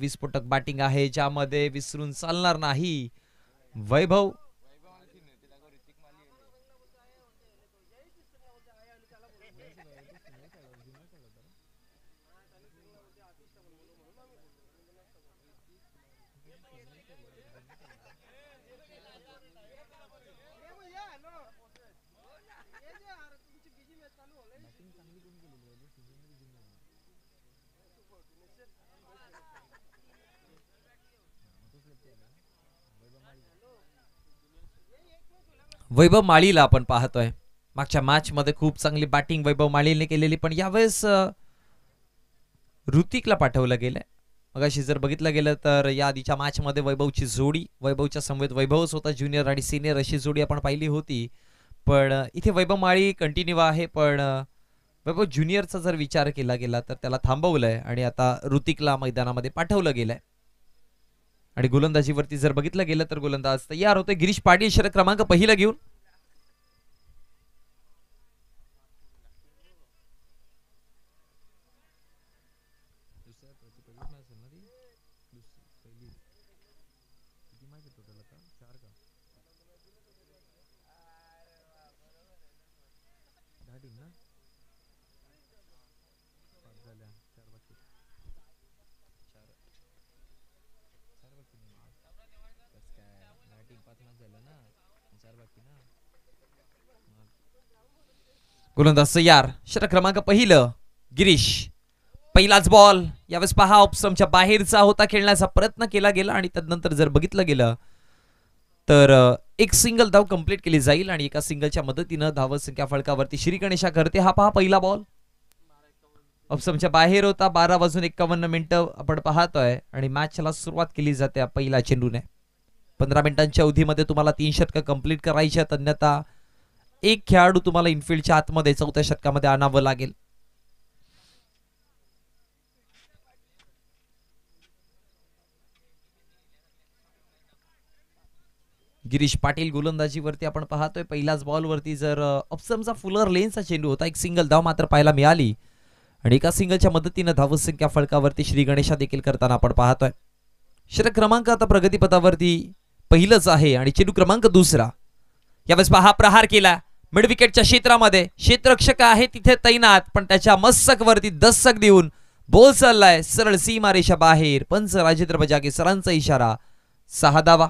विस्फोटक बॅटिंग आहे ज्यामध्ये विसरून चालणार नाही. वैभव वैभव माळीला आपण पाहतोय. मागच्या मॅच मध्ये खूप चांगली बॅटिंग वैभव माळीने केलेली, पण यावेळेस ऋतिकला पाठवलं गेलंय. मगाशी जर बघितलं गेलं तर या आधीच्या मॅच मध्ये वैभवची जोडी, वैभवच्या समवेत वैभवच होता, ज्युनियर आणि सिनियर अशी जोडी आपण पाहिली होती. पण इथे वैभव माळी कंटिन्यू आहे, पण वैभव ज्युनियरचा जर विचार केला गेला तर त्याला थांबवलंय आणि आता ऋतिकला मैदानामध्ये पाठवलं गेलंय. आणि गोलंदाजीवरती जर बघितलं गेलं तर गोलंदाज तयार होते गिरीश पाटील षटक क्रमांक पहिला घेऊन. गोलंदाज तयार, षटक क्रमांक पहिलं गिरीश. पहिलाच बॉल यावेळेस पहा ऑप्शनच्या बाहेरचा होता, खेळण्याचा प्रयत्न केला गेला आणि त्यानंतर जर बघितलं गेलं तर एक सिंगल धाव कंप्लीट केली जाईल आणि एका सिंगलच्या मदतीनं धावसंख्या फलकावरती श्री गणेशा करते. हा पहा पहिला बॉल ऑप्शनच्या बाहेर होता. 12:51 आपण पाहतोय आणि मॅचला सुरुवात केली जाते पहिला चेंडूने. 15 मिनिटांच्या अवधीमध्ये तुम्हाला 3 षटकं कंप्लीट करायची आहेत, अन्यथा एक खेळाडू तुम्हाला इनफिल्डच्या आतमध्ये चौथ्या षटकामध्ये आणावं लागेल. गिरीश पाटील गोलंदाजीवरती आपण पाहतोय. पहिल्याच बॉलवरती जर ऑप्शनचा फुलर लेनचा चेंडू होता, एक सिंगल धाव मात्र पाहायला मिळाली आणि एका सिंगलच्या मदतीनं धावसंख्या फलकावरती श्री गणेशा देखील करताना आपण पाहतोय. षटक क्रमांक आता प्रगतीपथावरती पहिलंच आहे आणि चेंडू क्रमांक दुसरा. यावेळेस पहा प्रहार केला मिड विकेटच्या क्षेत्रामध्ये, क्षेत्ररक्षक आहे तिथे तैनात, पण त्याच्या मस्तक वरती दस्तक देऊन बॉल चाललाय सरळ सीमारेषा बाहेर. पंच राजेंद्र बजागे सरांचा इशारा, 6 धावा.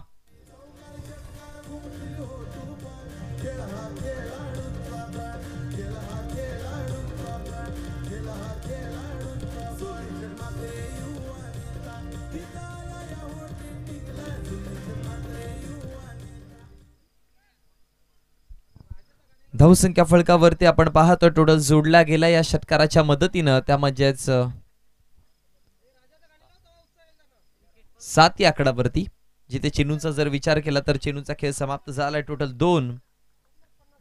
धावसंख्या फलकावरती आपण पाहतो टोटल जोडला गेला या षटकाराच्या मदतीनं, त्या म्हणजेच 7 या आकडावरती. जिथे चेंडूचा जर विचार केला तर चेंडूचा खेळ समाप्त झालाय. टोटल 2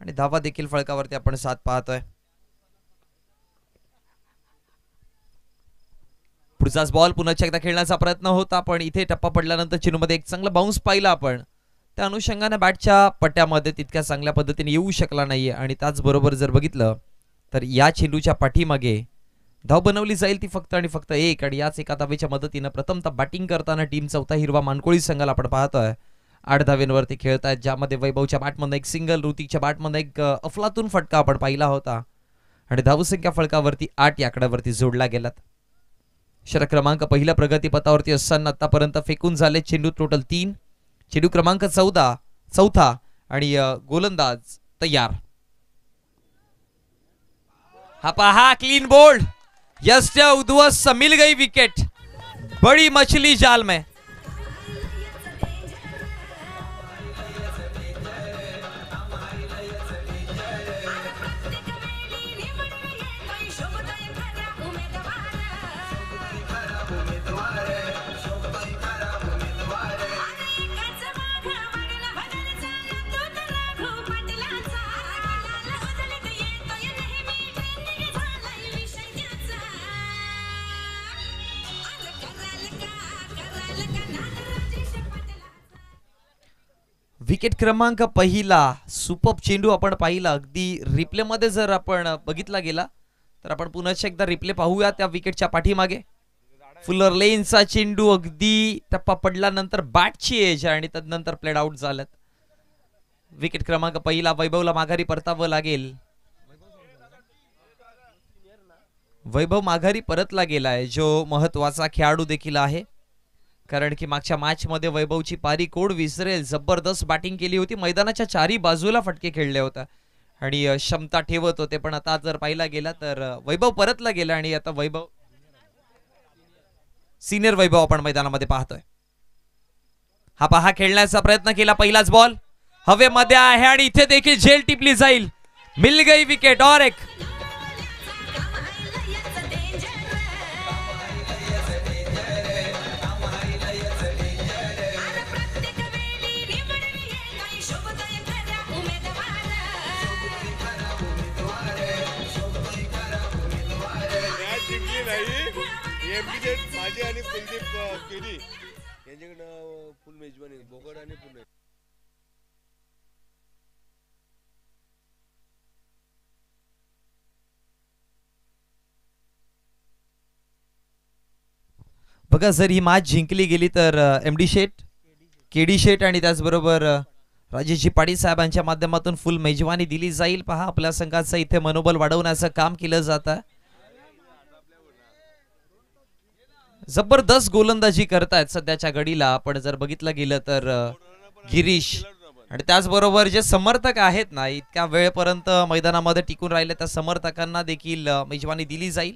आणि धावा देखील फलकावरती आपण 7 पाहतोय. पुढचाच बॉल पुन्हा एकदा खेळण्याचा प्रयत्न होता, पण इथे टप्पा पडल्यानंतर चेंडूमध्ये एक चांगला बाउन्स पाहिला आपण. त्या अनुषंगाने बॅटच्या पट्ट्यामध्ये तितक्या चांगल्या पद्धतीने येऊ शकला नाहीये आणि त्याचबरोबर जर बघितलं तर या चेंडूच्या पाठीमागे धाव बनवली जाईल ती फक्त आणि फक्त एक. आणि याच एका धावेच्या मदतीनं प्रथमतः बॅटिंग करताना टीम चौथा हिरवा मानकोळी संघाला आपण पाहतोय 8 धावेंवरती खेळतायत, ज्यामध्ये वैभवच्या बॅटमधून एक सिंगल, ऋतिकच्या बॅटमधून एक अफलातून फटका आपण पाहिला होता आणि धावसंख्या फलकावरती 8 या आकड्यावरती जोडला गेलात. षटक क्रमांक पहिल्या प्रगतीपथावरती असताना आतापर्यंत फेकून झाले चेंडू टोटल 3. चेंडू क्रमांक चौथा आणि गोलंदाज तयार. हा पहा क्लीन बोल्ड, यस्ट उद्ध्वस्त मिल गई विकेट, बड़ी मछली जाल में. विकेट क्रमांक पहिला, सुपर चेंडू आपण पाहिला. अगदी रिप्ले मध्ये जर आपण बघितला गेला तर आपण पुन्हा एकदा रिप्ले पाहूया त्या विकेटच्या पाठीमागे. फुलर लेनचा चेंडू अगदी टप्पा पडल्यानंतर बॅटची एज आणि तदनंतर प्लेड आउट झाल्यात. विकेट क्रमांक पहिला वैभवला माघारी परतावं लागेल. वैभव माघारी परतला गेलाय, जो महत्वाचा खेळाडू देखील आहे. कारण की मागच्या मॅच मध्ये वैभवची पारी कोड विसरेल. जबरदस्त बॅटिंग केली होती, मैदानाच्या चारी बाजूला फटके खेळले होते आणि क्षमता ठेवत होते. पण आता जर पाहिला गेला तर वैभव परतला गेला आणि आता वैभव सिनियर वैभव आपण मैदानामध्ये पाहतोय. हा पहा खेळण्याचा प्रयत्न केला, पहिलाच बॉल हवेमध्ये आहे आणि इथे देखील झेल टिपली जाईल. मिल गई विकेट और एक. माझे आणि कुलदीप केडी यांच्याकडनं फुल मेजबानी बोगड आणि पुणे. बघा, जर ही मॅच जिंकली गेली तर एमडी शेठ, केडी शेठ आणि त्याचबरोबर राजेशजी पाटील साहेबांच्या माध्यमातून फुल मेजवानी दिली जाईल. पहा, आपल्या संघाचं इथे मनोबल वाढवण्याचं काम केलं जात आहे. जबरदस्त गोलंदाजी करतायत सध्याच्या घडीला. आपण जर बघितलं गेलं तर गिरीश आणि त्याचबरोबर जे समर्थक आहेत ना, इतक्या वेळपर्यंत मैदानामध्ये टिकून राहिले त्या समर्थकांना देखील मेजवानी दिली जाईल.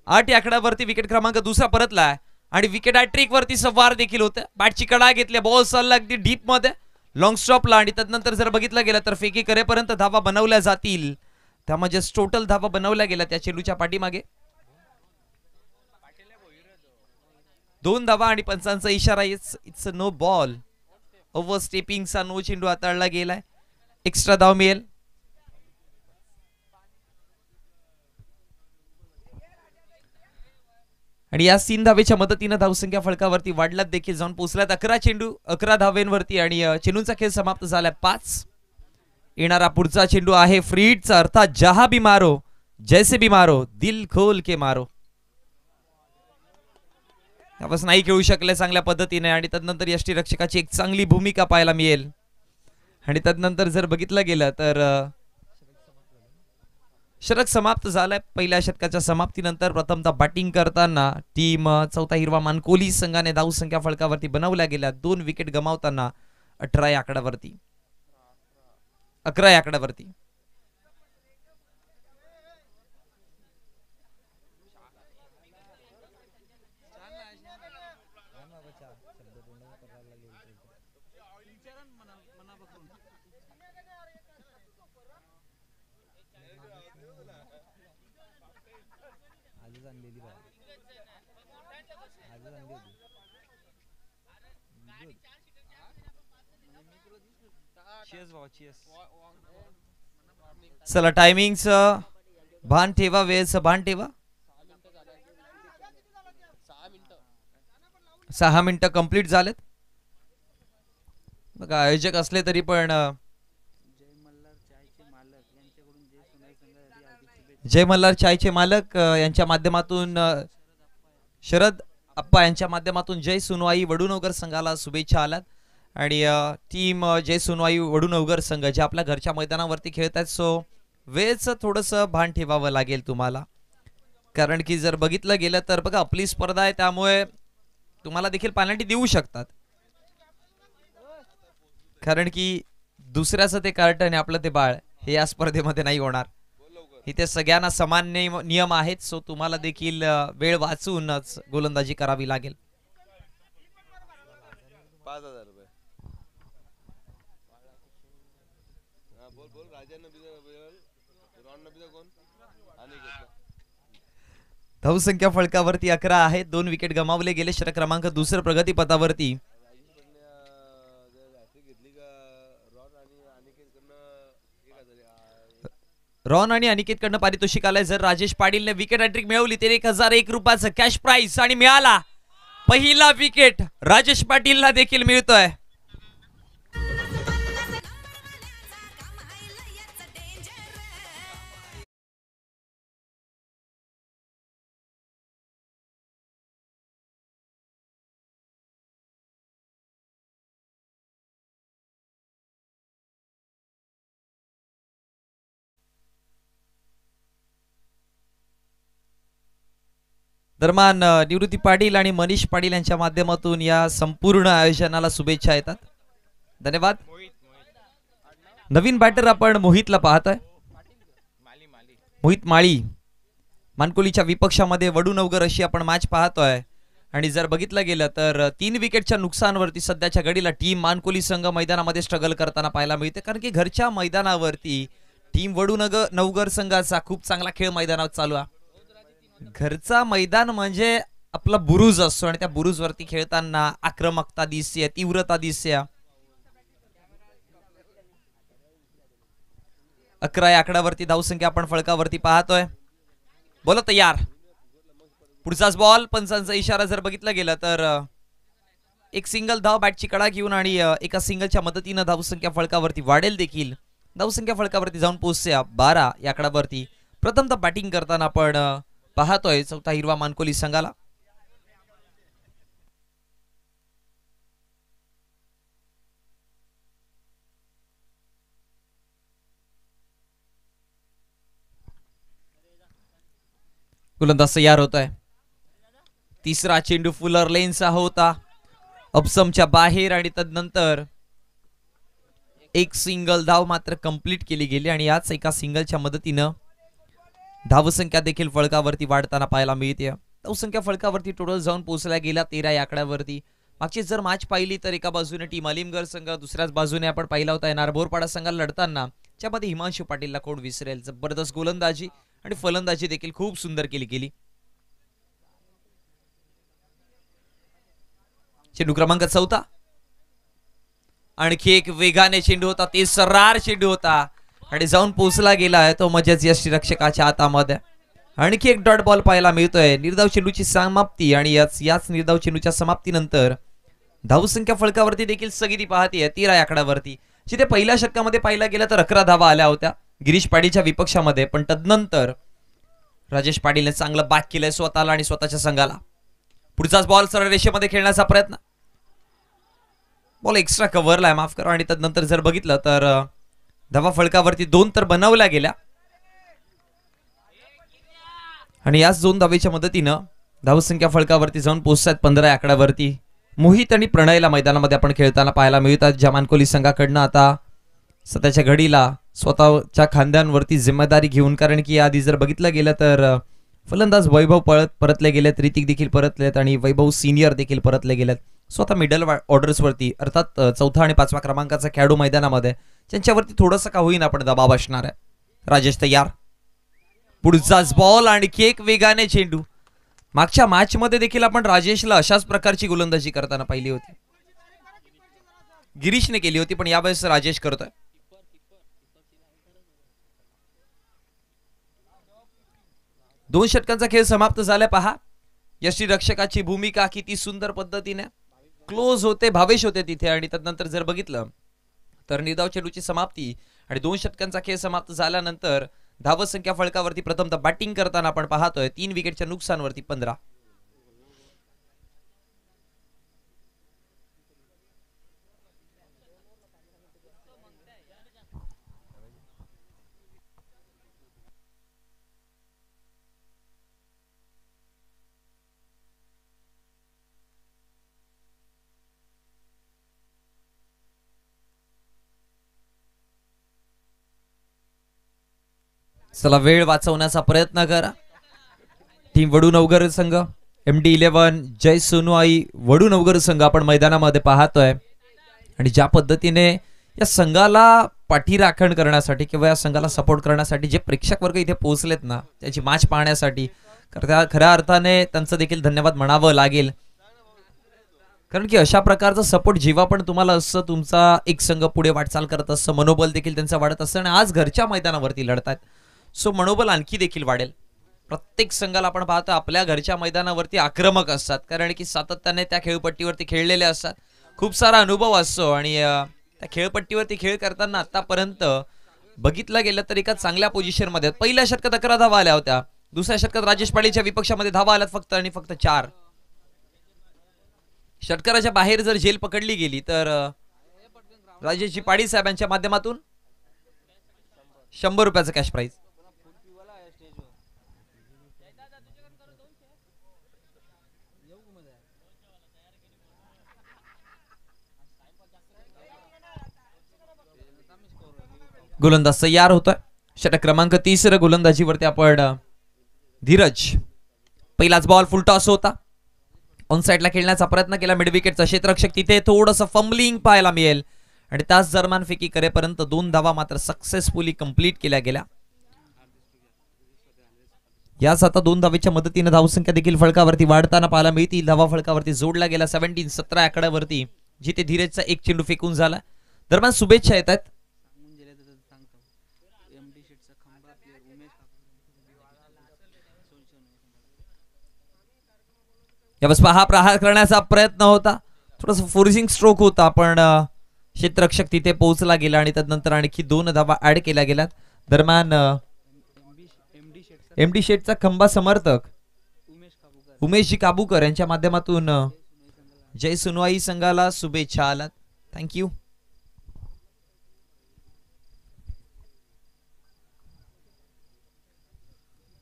8 या आकड्यावरती विकेट क्रमांक दुसरा परतलाय आणि विकेट हॅट्रिक वरती सवार देखील होते. बॅटची कडा घेतली, बॉल चालला अगदी डीप मध्ये लॉंग स्टॉपला आणि त्यानंतर जर बघितलं गेलं तर फेकी करेपर्यंत धावा बनवल्या जातील. त्यामध्ये टोटल धावा बनवल्या गेल्या त्या चेंडूच्या पाठीमागे. 2 धावा आणि पंचांचा इशारा. It's no ball. ओव्हर स्टेपिंगचा नो चेंडू हाताळला गेलाय. एक्स्ट्रा धाव मिळेल. आणि या 3 धावेच्या मदतीने धावसंख्या फलकावरती वाढलात देखील जाऊन पोहोचल्यात 11 चेंडू 11 धावेंवरती आणि चेंडूंचा खेळ समाप्त झालाय 5. येणारा पुढचा चेंडू आहे फ्री हिटचा, अर्थात जहा भी मारो जैसे भी मारो दिल खोल के मारो. त्यापासून नाही खेळू शकले चांगल्या पद्धतीने आणि तदनंतर यष्टीरक्षकाची एक चांगली भूमिका पाहायला मिळेल. आणि तदनंतर जर बघितलं गेलं तर षटक समाप्त झालाय. पहिल्या षटकाच्या समाप्तीनंतर प्रथमतः बॅटिंग करताना टीम चौथा हिरवा मानकोली संघाने धावसंख्या फलकावरती बनवल्या गेल्या. 2 विकेट गमावताना 11 या आकड्यावरती. चला, टायमिंगचं भान ठेवा, वेळेचं भान ठेवा. 6 मिनिटं कंप्लीट झालेत. बघा, आयोजक असले तरी पण जय मल्हार चायचे मालक यांच्या माध्यमातून शरद अप्पा यांच्या माध्यमातून जय सुनवाई वडुनवगर संघाला शुभेच्छा आल्यात. आणि टीम जय सुनवाई वडुनवगर संघ जे आपल्या घरच्या मैदानावरती खेळत आहेत, सो वेळेचं थोडंसं भान ठेवावं लागेल तुम्हाला. कारण की जर बघितलं गेलं तर बघा, आपली स्पर्धा आहे त्यामुळे तुम्हाला देखील पेनल्टी देऊ शकतात. कारण की दुसऱ्याचं ते कार्टन आपलं ते बाळ हे या स्पर्धेमध्ये नाही होणार. इथे सगळ्यांना समान नियम आहेत. सो तुम्हाला देखील वेळ वाचूनच गोलंदाजी करावी लागेल. 5,000 रुपये. धावसंख्या फलकावरती 11 आहे. 2 विकेट गमावले गेले. षटक क्रमांक दुसरं प्रगती पथावरती. रॉन आणि अनिकेतकडनं पारितोषिक आलंय. जर राजेश पाटीलने विकेट हॅट्रिक मिळवली तर 1001 रुपयाचं कॅश प्राइज आणि मिळाला पहिला विकेट राजेश पाटीलला देखील मिळतोय. दरम्यान निवृत्ती पाटील आणि मनीष पाटील यांच्या माध्यमातून या संपूर्ण आयोजनाला शुभेच्छा येतात. धन्यवाद. नवीन बॅटर आपण मोहितला पाहतोय. मोहित माळी मानकोलीच्या विपक्षामध्ये वडूनवगर अशी आपण मॅच पाहतोय. आणि जर बघितलं गेलं तर 3 विकेटच्या नुकसानवरती सध्याच्या घडीला टीम मानकोली संघ मैदानामध्ये स्ट्रगल करताना पाहायला मिळते. कारण की घरच्या मैदानावरती टीम वडूनगर संघाचा खूप चांगला खेळ मैदानावर चालू आहे. घरचा मैदान म्हणजे आपला बुरुज असतो आणि त्या बुरुजवरती खेळताना आक्रमकता दिसते, तीव्रता दिसते. 11 या आकड्यावरती धावसंख्या आपण फळकावरती पाहतोय. बोला तयार. पुढचाच बॉल. पंचांचा इशारा जर बघितला गेला तर एक सिंगल धाव बॅटची कडा घेऊन आणि एका सिंगलच्या मदतीनं धावसंख्या फळकावरती वाढेल देखील. धावसंख्या फळकावरती जाऊन पोहोचते 12 या आकड्यावरती. प्रथमतः बॅटिंग करताना आपण पाहतोय चौथा हिरवा मानकोली संघाला. गोलंदाज तयार होत आहे. तिसरा चेंडू फुलर लेनचा होता अपसमच्या बाहेर आणि तदनंतर एक सिंगल धाव मात्र कंप्लीट केली गेली आणि याच एका सिंगलच्या मदतीनं धावसंख्या देखील फळकावरती वाढताना पाहायला मिळते. धावसंख्या फळकावरती टोटल जाऊन पोहोचल्या गेल्या 13 या आकड्यावरती. मागची जर मॅच पाहिली तर एका बाजूने टीम अलिमगड संघ, दुसऱ्याच बाजूने आपण पाहिला होता नारभोरपाडा संघाला लढताना ज्यामध्ये हिमांशू पाटीलला कोण विसरेल. जबरदस्त गोलंदाजी आणि फलंदाजी देखील खूप सुंदर केली गेली. चेंडू क्रमांक 4 आणखी एक वेगाने चेंडू होता. ते सर्रार चेंडू होता आणि जाऊन पोहोचला गेला आहे तो म्हणजेच यष्टीरक्षकाच्या हातामध्ये. आणखी एक डॉट बॉल पाहायला मिळतोय. निर्धाव चेंडूची समाप्ती आणि याच निर्धाव चेंडूच्या समाप्तीनंतर धावसंख्या फळकावरती देखील स्थगिती पाहतीये 13 या आकड्यावरती. जिथे पहिल्या षटकामध्ये पाहिला गेला तर 11 धावा आल्या होत्या गिरीश पाटीलच्या विपक्षामध्ये, पण तदनंतर राजेश पाटीलने चांगलं बॅक केलंय स्वतःला आणि स्वतःच्या संघाला. पुढचाच बॉल सरळ रेषेमध्ये खेळण्याचा प्रयत्न. बॉल एक्स्ट्रा कव्हरला आहे, माफ करा. आणि तदनंतर जर बघितलं तर धावा फळकावरती 2 तर बनवल्या गेल्या आणि याच 2 धावेच्या मदतीनं धावसंख्या फळकावरती जाऊन पोहोचतात 15 या आकड्यावरती. मोहित आणि प्रणयला मैदानामध्ये आपण खेळताना पाहायला मिळतात. ज्या मानकोली संघाकडनं आता सध्याच्या घडीला स्वतःच्या खांद्यांवरती जिम्मेदारी घेऊन, कारण की आधी जर बघितलं गेलं तर फलंदाज वैभव परतले गेलेत, ऋतिक देखील परतलेत आणि वैभव सिनियर देखील परतले गेलेत. स्वतः मिडल ऑर्डर्सवरती अर्थात 4था आणि 5व्या क्रमांकाचा खेळाडू मैदानामध्ये ज्यांच्यावरती थोडंसं का होईना आपण दबाव असणार आहे. राजेश तयार. पुढचाच बॉल आणखी एक वेगाने चेंडू. मागच्या मॅच मध्ये देखील आपण राजेशला अशाच प्रकारची गोलंदाजी करताना पाहिली होती. गिरीशने केली होती, पण यावेळेस राजेश करतोय. दोन षटकांचा खेळ समाप्त झालाय. पहा यष्टीरक्षकाची भूमिका किती सुंदर पद्धतीने क्लोज होते, भावेश होते तिथे. आणि त्यानंतर जर बघितलं तर निर्धाव चेंडूची समाप्ती आणि 2 षटकांचा खेळ समाप्त झाल्यानंतर धावसंख्या फळकावरती प्रथमतः बॅटिंग करताना आपण पाहतोय 3 विकेटच्या नुकसानवरती 15. चला वेळ वाचवण्याचा प्रयत्न करा. टीम वडूनवगर संघ MD11 जय सोनूआई वडूनवगर संघ आपण मैदानामध्ये पाहतोय. आणि ज्या पद्धतीने या संघाला पाठीराखण करण्यासाठी किंवा या संघाला सपोर्ट करण्यासाठी जे प्रेक्षक वर्ग इथे पोहोचलेत ना, त्याची मॅच पाहण्यासाठी खऱ्या अर्थाने त्यांचं देखील धन्यवाद म्हणावं लागेल. कारण की अशा प्रकारचा सपोर्ट जेव्हा पण तुम्हाला असं तुमचा एक संघ पुढे वाटचाल करत असतं, मनोबल देखील त्यांचं वाढत असतं आणि आज घरच्या मैदानावरती लढतात. सो मनोबल आणखी देखील वाढेल. प्रत्येक संघाला आपण पाहतो आपल्या घरच्या मैदानावरती आक्रमक असतात, कारण की सातत्याने त्या खेळपट्टीवरती खेळलेले असतात. खूप सारा अनुभव असतो आणि त्या खेळपट्टीवरती खेळ करताना आतापर्यंत बघितलं गेलं तर एका चांगल्या पोझिशन मध्ये. पहिल्या षटकात 11 धावा आल्या होत्या, दुसऱ्या षटकात राजेश पाटीलच्या विपक्षामध्ये धावा आल्यात फक्त आणि फक्त 4. षटकाराच्या बाहेर जर झेल पकडली गेली तर राजेशजी पाटील साहेबांच्या माध्यमातून 100 रुपयाचं कॅश प्राइज. गोलंदाज तयार होतोय. षटक क्रमांक 30 गोलंदाजीवरती आपण धीरज. पहिलाच बॉल फुल टॉस होता. ऑन साइडला खेळण्याचा प्रयत्न केला. मिड विकेटचा क्षेत्ररक्षक तिथे थोडंसं फंबलिंग पाहायला मिळेल आणि त्याच दरम्यान फेकी करेपर्यंत 2 धावा मात्र सक्सेसफुली कंप्लीट केल्या गेल्या. याच आता 2 धावेच्या मदतीने धावसंख्या देखील फळकावरती वाढताना पाहायला मिळतील. धावा फळकावरती जोडला गेला 17-17 आकड्यावरती, जिथे धीरजचा एक चेंडू फेकून झाला. दरम्यान शुभेच्छा येत आहेत. यावेळेस पहा प्रहार करण्याचा प्रयत्न होता. थोडंसं फोर्सिंग स्ट्रोक होता पण क्षेत्ररक्षक तिथे पोहोचला गेला आणि त्यानंतर आणखी 2 धावा ऍड केल्या गेल्यात. दरम्यान एमडी शेटचा खंबा समर्थक उमेशजी काबूकर यांच्या माध्यमातून जय सुनवाई संघाला शुभेच्छा आलात. थँक्यू.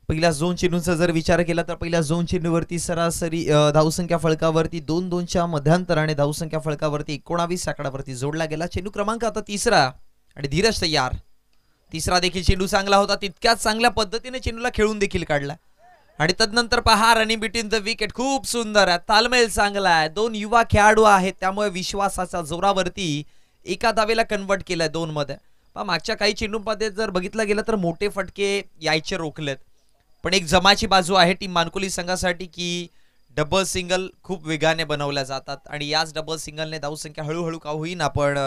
पहिल्या झोन चेंडूंचा जर विचार केला तर पहिल्या झोन चेंडूवरती सरासरी धावसंख्या फळकावरती 2-2च्या मध्यांतराने धावसंख्या फळकावरती 19 आकड्यावरती जोडला गेला. चेंडू क्रमांक आता 3 आणि धीरज तयार. 3 देखील चेंडू चांगला होता. तितक्याच चांगल्या पद्धतीने चेंडूला खेळून देखील काढला आणि तदनंतर पहा रनिंग बिटवीन द विकेट खूप सुंदर आहे. तालमेल चांगला आहे. 2 युवा खेळाडू आहेत त्यामुळे विश्वासाच्या जोरावरती एका धावेला कन्वर्ट केलाय 2 मध्ये. मागच्या काही चेंडूंमध्ये जर बघितलं गेलं तर मोठे फटके यायचे रोखलेत, पण एक जमाची बाजू आहे टीम मानकोली संघासाठी की डबल सिंगल खूप वेगाने बनवल्या जातात आणि याच डबल सिंगलने धावसंख्या हळूहळू का होईना पण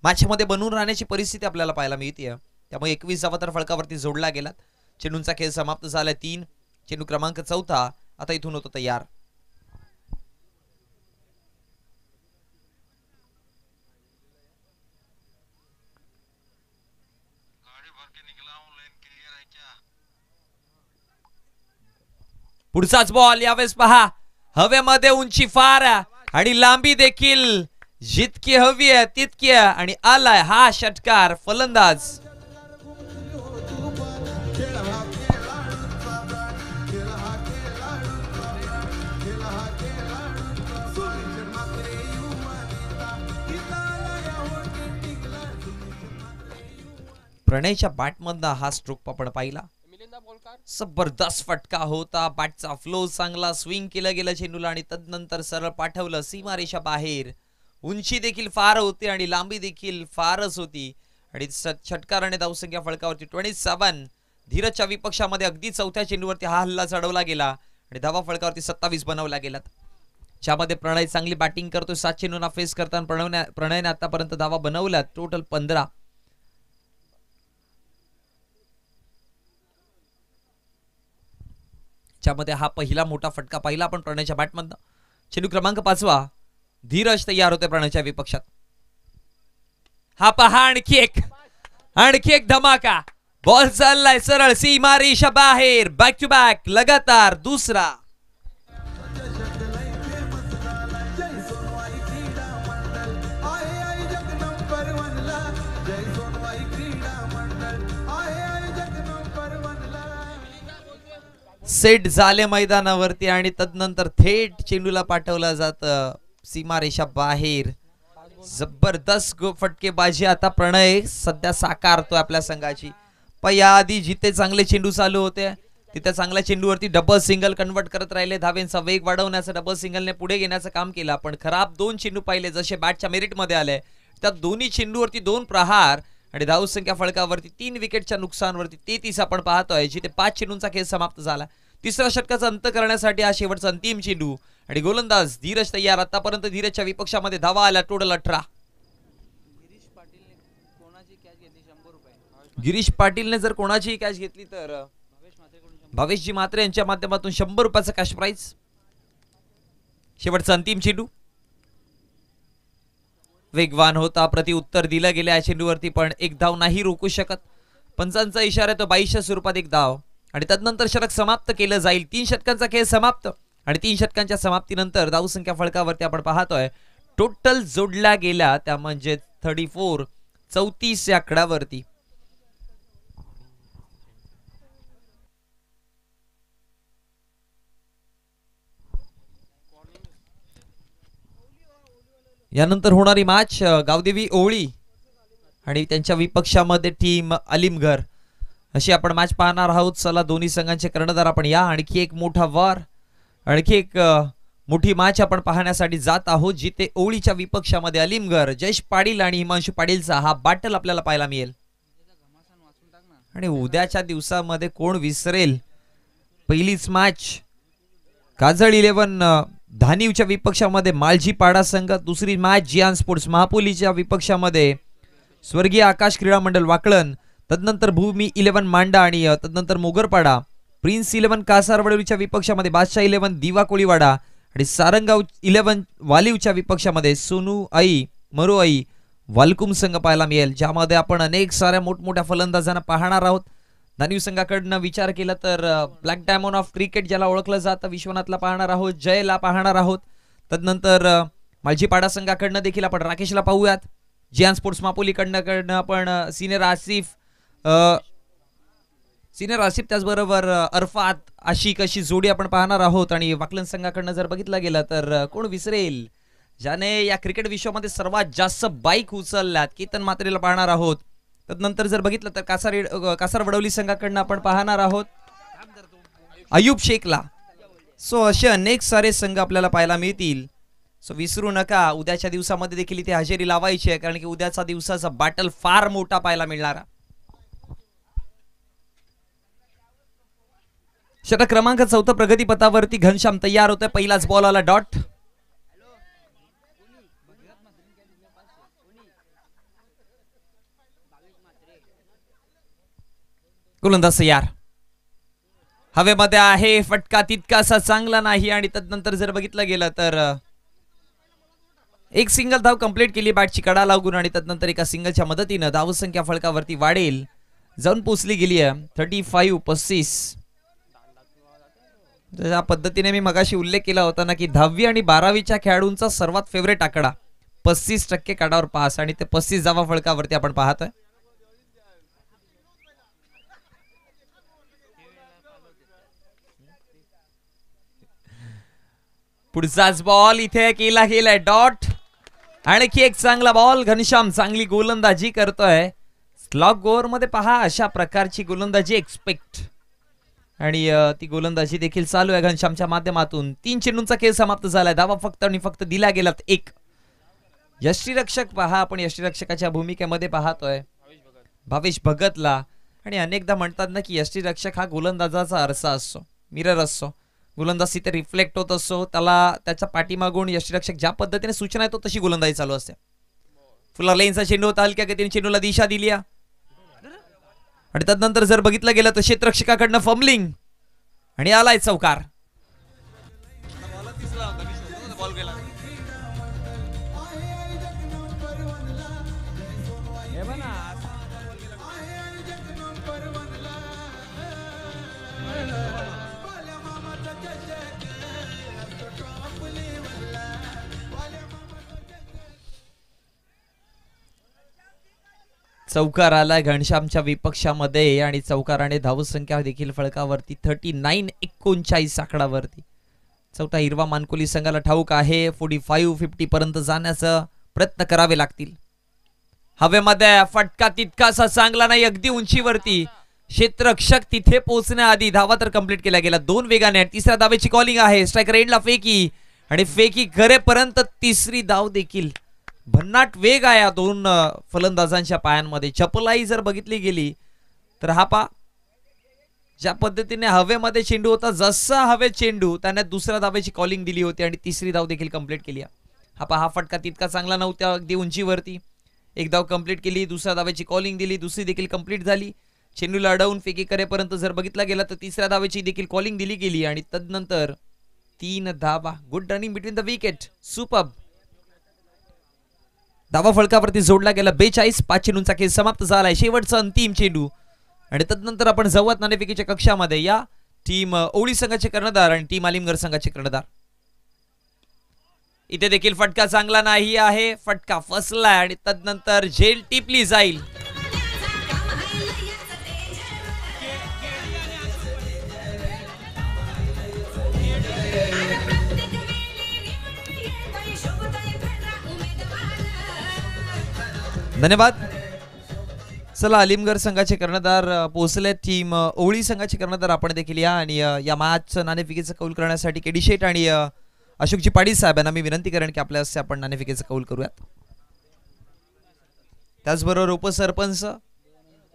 मॅचमध्ये बनून राहण्याची परिस्थिती आपल्याला पाहायला मिळते. त्यामुळे 21 धावा तर फळकावरती जोडला गेलात. चेंडूंचा खेळ समाप्त झालाय 3. चेंडू क्रमांक 4 आता इथून होतो तयार. पुढचाच बॉल. यावेळेस पहा हवेमध्ये उंची फार आणि लांबी देखील जितकी हवी आहे तितकी आणि आलाय हा षटकार. फलंदाज प्रणयच्या बॅटमधला हा स्ट्रोक आपण पाहिला. जबरदस्त फटका होता. बॅटचा फ्लो चांगला. स्विंग केलं गेलं चेंडूला आणि तदनंतर सरळ पाठवलं सीमारेषा बाहेर. उंची देखील फार होती आणि लांबी देखील फारच होती आणि षटकाराने धावसंख्या फळकावरती 27. धीरजच्या विपक्षामध्ये अगदी 4थ्या चेंडूवरती हा हल्ला चढवला गेला आणि धावा फळकावरती 27 बनवल्या गेल्यात. ज्यामध्ये प्रणय चांगली बॅटिंग करतोय. 7 चेंडूंना फेस करताना प्रणयने आतापर्यंत धावा बनवल्या टोटल 15. ज्यामध्ये हा पहिला मोठा फटका पाहिला आपण प्रणयच्या बॅटमधनं. चेंडू क्रमांक 5 धीरज तयार होते प्रणयच्या विपक्षात. हा पहा आणखी एक धमाका. बॉल चाललाय सरळ सीमारेषा बाहेर. बॅक टू बॅक लगातार दुसरा. सेट झाले मैदानावरती आणि तदनंतर थेट चेंडूला पाठवला जात सीमारेषा बाहेर. जबरदस्त फटकेबाजी आता प्रणय सध्या साकारतोय आपल्या संघाची. पण याआधी जिथे चांगले चेंडू चालू होते तिथे चांगल्या चेंडूवरती डबल सिंगल कन्वर्ट करत राहिले. धावेंचा वेग वाढवण्याचं डबल सिंगलने पुढे घेण्याचं काम केलं. पण खराब 2 चेंडू पाहिले जसे बॅटच्या मेरिट मध्ये आले. त्या दोन्ही चेंडूवरती 2 प्रहार आणि धावसंख्या फळकावरती 3 विकेटच्या नुकसानवरती 33 आपण पाहतोय, जिथे 5 चेंडूंचा खेळ समाप्त झाला. 3ऱ्या षटकाचा अंत करण्यासाठी हा शेवटचा अंतिम चेंडू आणि गोलंदाज धीरज तयार. आतापर्यंत धीरजच्या विपक्षामध्ये धावा आल्या टोटल 18. गिरीश पाटीलने जर कोणाची कॅच घेतली तर भावेशजी म्हात्रे यांच्या माध्यमातून 100 रुपयाचं कॅश प्राइज. शेवटचा अंतिम चेंडू वेगवान होता. प्रति उत्तर दिलं गेलं या चेंडूवरती पण एक धाव नाही रोखू शकत. पंचांचा इशारा तो 2200 स्वरूपात एक धाव आणि त्यानंतर षटक समाप्त केलं जाईल. 3 षटकांचा खेळ समाप्त आणि 3 षटकांच्या समाप्तीनंतर धावसंख्या फळकावरती आपण पाहतोय टोटल जोडल्या गेल्या त्या म्हणजे 34 या आकड्यावरती. यानंतर होणारी मॅच गावदेवी ओळी आणि त्यांच्या विपक्षामध्ये टीम अलीमघर अशी आपण मॅच पाहणार आहोत. चला दोन्ही संघांचे कर्णधार आपण या. आणखी एक मोठा वार, आणखी एक मोठी मॅच आपण पाहण्यासाठी जात आहोत, जिथे ओळीच्या विपक्षामध्ये अलीमघर जयेश पाटील आणि हिमांशू पाटीलचा हा बॅटल आपल्याला पाहायला मिळेल. आणि उद्याच्या दिवसामध्ये कोण विसरेल पहिलीच मॅच. काजळ 11 धानिवच्या विपक्षामध्ये मालजीपाडा संघ. दुसरी मॅच जियान स्पोर्ट्स महापोलीच्या विपक्षामध्ये स्वर्गीय आकाश क्रीडा मंडळ वाकळण. तदनंतर भूमी 11 मांडा आणि तदनंतर मोगरपाडा. प्रिन्स 11 कासारवडवीच्या विपक्षामध्ये बादशाह 11 दिवा कोळीवाडा आणि सारंगाव 11 वालिवच्या विपक्षामध्ये सोनू आई मरो आई वालकुम संघ पाहायला मिळेल, ज्यामध्ये आपण अनेक साऱ्या मोठमोठ्या फलंदाजांना पाहणार आहोत. दानिव संघाकडनं विचार केला तर ब्लॅक डायमंड ऑफ क्रिकेट ज्याला ओळखलं जातं विश्वनाथला पाहणार आहोत, जयला पाहणार आहोत. तदनंतर मालजीपाडा संघाकडनं देखील आपण राकेशला पाहूयात. जियान स्पोर्ट्स मापोलीकडनं आपण सिनियर आसिफ त्याचबरोबर अरफात अशी कशी जोडी आपण पाहणार आहोत. आणि वाकलन संघाकडनं जर बघितलं गेलं तर कोण विसरेल ज्याने या क्रिकेट विश्वामध्ये सर्वात जास्त बाईक उचलल्यात केतन मात्रेला पाहणार आहोत. तदनंतर जर बघितलं तर कासार वडवली संघाकडनं आपण पाहणार आहोत अयूब शेखला. सो असे अनेक सारे संघ आपल्याला पाहायला मिळतील. सो विसरू नका, उद्याच्या दिवसामध्ये देखील इथे हजेरी लावायची आहे, कारण की उद्याचा दिवसाचा बॅटल फार मोठा पाहायला मिळणार. षटक क्रमांक 4 प्रगती पथावरती घनश्याम तयार होतोय. पहिलाच बॉल आला डॉट. गोलंदाज तयार, हवेमध्ये आहे, फटका तितकासा चांगला नाही. आणि तदनंतर जर बघितलं गेलं तर एक सिंगल धाव कंप्लीट केली बॅटची कडा लागून. आणि तदनंतर एका सिंगलच्या मदतीनं धावसंख्या फलकावरती वाढेल जाऊन पोचली गेली आहे 35-35. ज्या पद्धतीने मी मगाशी उल्लेख केला होता ना की 10वी आणि 12वीच्या खेळाडूंचा सर्वात फेवरेट आकडा 35% काढावर पास, आणि ते 35 धावा फलकावरती आपण पाहतोय. पुढचाच बॉल इथे केला गेलाय डॉट. आणखी एक चांगला बॉल. घनश्याम चांगली गोलंदाजी करतोय. स्लॉग ओव्हर मध्ये पहा अशा प्रकारची गोलंदाजी एक्सपेक्ट, आणि ती गोलंदाजी देखील चालू आहे घनश्यामच्या माध्यमातून. 3 चेंडूंचा खेळ समाप्त झालाय. धावा फक्त आणि फक्त दिल्या गेलात 1. यष्टीरक्षक पहा, आपण यष्टीरक्षकाच्या भूमिकेमध्ये पाहतोय भावेश भगतला. आणि अनेकदा म्हणतात ना की यष्टीरक्षक हा गोलंदाजाचा आरसा असतो, मिरर असतो. गोलंदाज तिथे रिफ्लेक्ट होत असतो, त्याला त्याच्या पाठीमागून यष्टीरक्षक ज्या पद्धतीने सूचना येतो तशी गोलंदाजी चालू असते. फुलर लेनचा चेंडू होता, हलक्या गतीने चेंडूला दिशा दिली. आणि तदनंतर जर बघितलं गेलं तर क्षेत्ररक्षकाकडनं फंबलिंग आणि आलाय चौकार. चौकार आलाय घनश्यामच्या विपक्षामध्ये, आणि चौकाराने धावसंख्या देखील फलकावरती 39-39 आकडावरती. चौथा हिरवा मानकोली संघाला ठाऊक आहे 45-50 पर्यंत जाण्याचा प्रयत्न करावे लागतील. हवेमध्ये फटका तितकासा चांगला नाही, अगदी उंचीवरती. क्षेत्ररक्षक तिथे पोहोचण्याआधी धावा तर कंप्लीट केल्या गेल्या 2 वेगाने. तिसऱ्या धावेची कॉलिंग आहे. स्ट्रायकर एंडला फेकी, आणि फेकी करेपर्यंत तिसरी धाव देखील. भन्नाट वेग आहे या 2 फलंदाजांच्या पायांमध्ये. चपलाई जर बघितली गेली तर हा पा ज्या पद्धतीने हवेमध्ये चेंडू होता, जसा हवेत चेंडू त्याने दुसऱ्या धावेची कॉलिंग दिली होती आणि तिसरी धाव देखील कंप्लीट केली. हा फटका तितका चांगला नव्हता, अगदी उंचीवरती. एक धाव कंप्लीट केली, दुसऱ्या धावेची कॉलिंग दिली, दुसरी देखील कंप्लीट झाली. चेंडूला अडवून फेकी करेपर्यंत जर बघितला गेला तर तिसऱ्या धावेची देखील कॉलिंग दिली गेली. आणि तदनंतर 3 धावा. Good running between the wicket, superb. धावा फलकावरती जोडला गेला 42. 5 चेंडूंचा खेळ समाप्त झालाय. शेवटचा अंतिम चेंडू. आणि तदनंतर आपण जवळ नाणेफेकीच्या कक्षामध्ये या टीम ओळी संघाचे कर्णधार आणि टीम आलिमगड संघाचे कर्णधार. इथे देखील फटका चांगला नाही आहे, फटका फसलाय आणि तदनंतर झेल टिपली जाईल. धन्यवाद. चला अलिमगड संघाचे कर्णधार पोहोचले. टीम ओवळी संघाचे कर्णधार आपण देखील या आणि या मॅचचं नाणेफेकीचं कौल करण्यासाठी केडी शेठ आणि अशोकजी पाटील साहेबांना मी विनंती करेन की आपल्या हस्ते आपण नाणेफेकीचं कौल करूयात. त्याचबरोबर उपसरपंच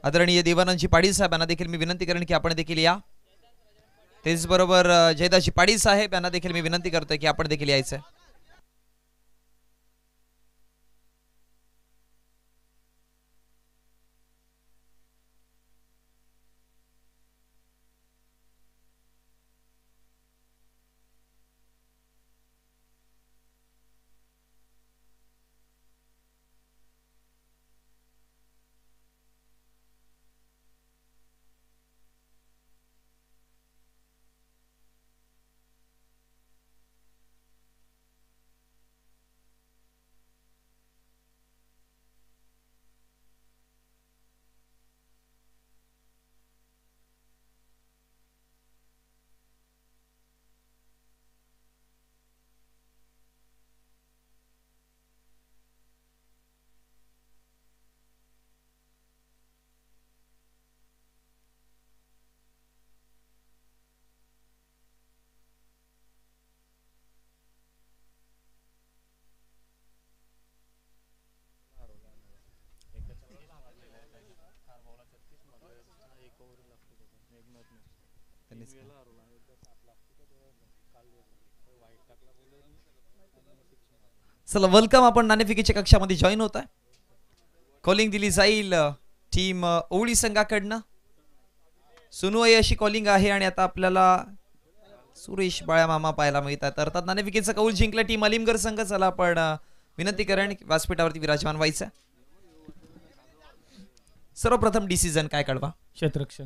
आदरणीय देवानंदजी पाटील साहेबांना देखील मी विनंती करेन की आपण देखील या. त्याचबरोबर जयदासजी पाटील साहेब यांना देखील मी विनंती करतोय की आपण देखील यायचं. चला वेलकम. आपण नाणेफेकीच्या कक्षामध्ये जॉईन होत आहे. कॉलिंग दिली जाईल टीम ओवळी संघाकडनं. सुनवई अशी कॉलिंग आहे आणि आता आपल्याला सुरेश बाळा मामा पाहायला मिळतात. अर्थात नाणेफेकीचा कौल जिंकला टीम अलिमगड संघ. चला आपण विनंती करेन व्यासपीठावरती विराजमान व्हायचं. सर्वप्रथम डिसिजन काय कळवा. क्षेत्ररक्षण.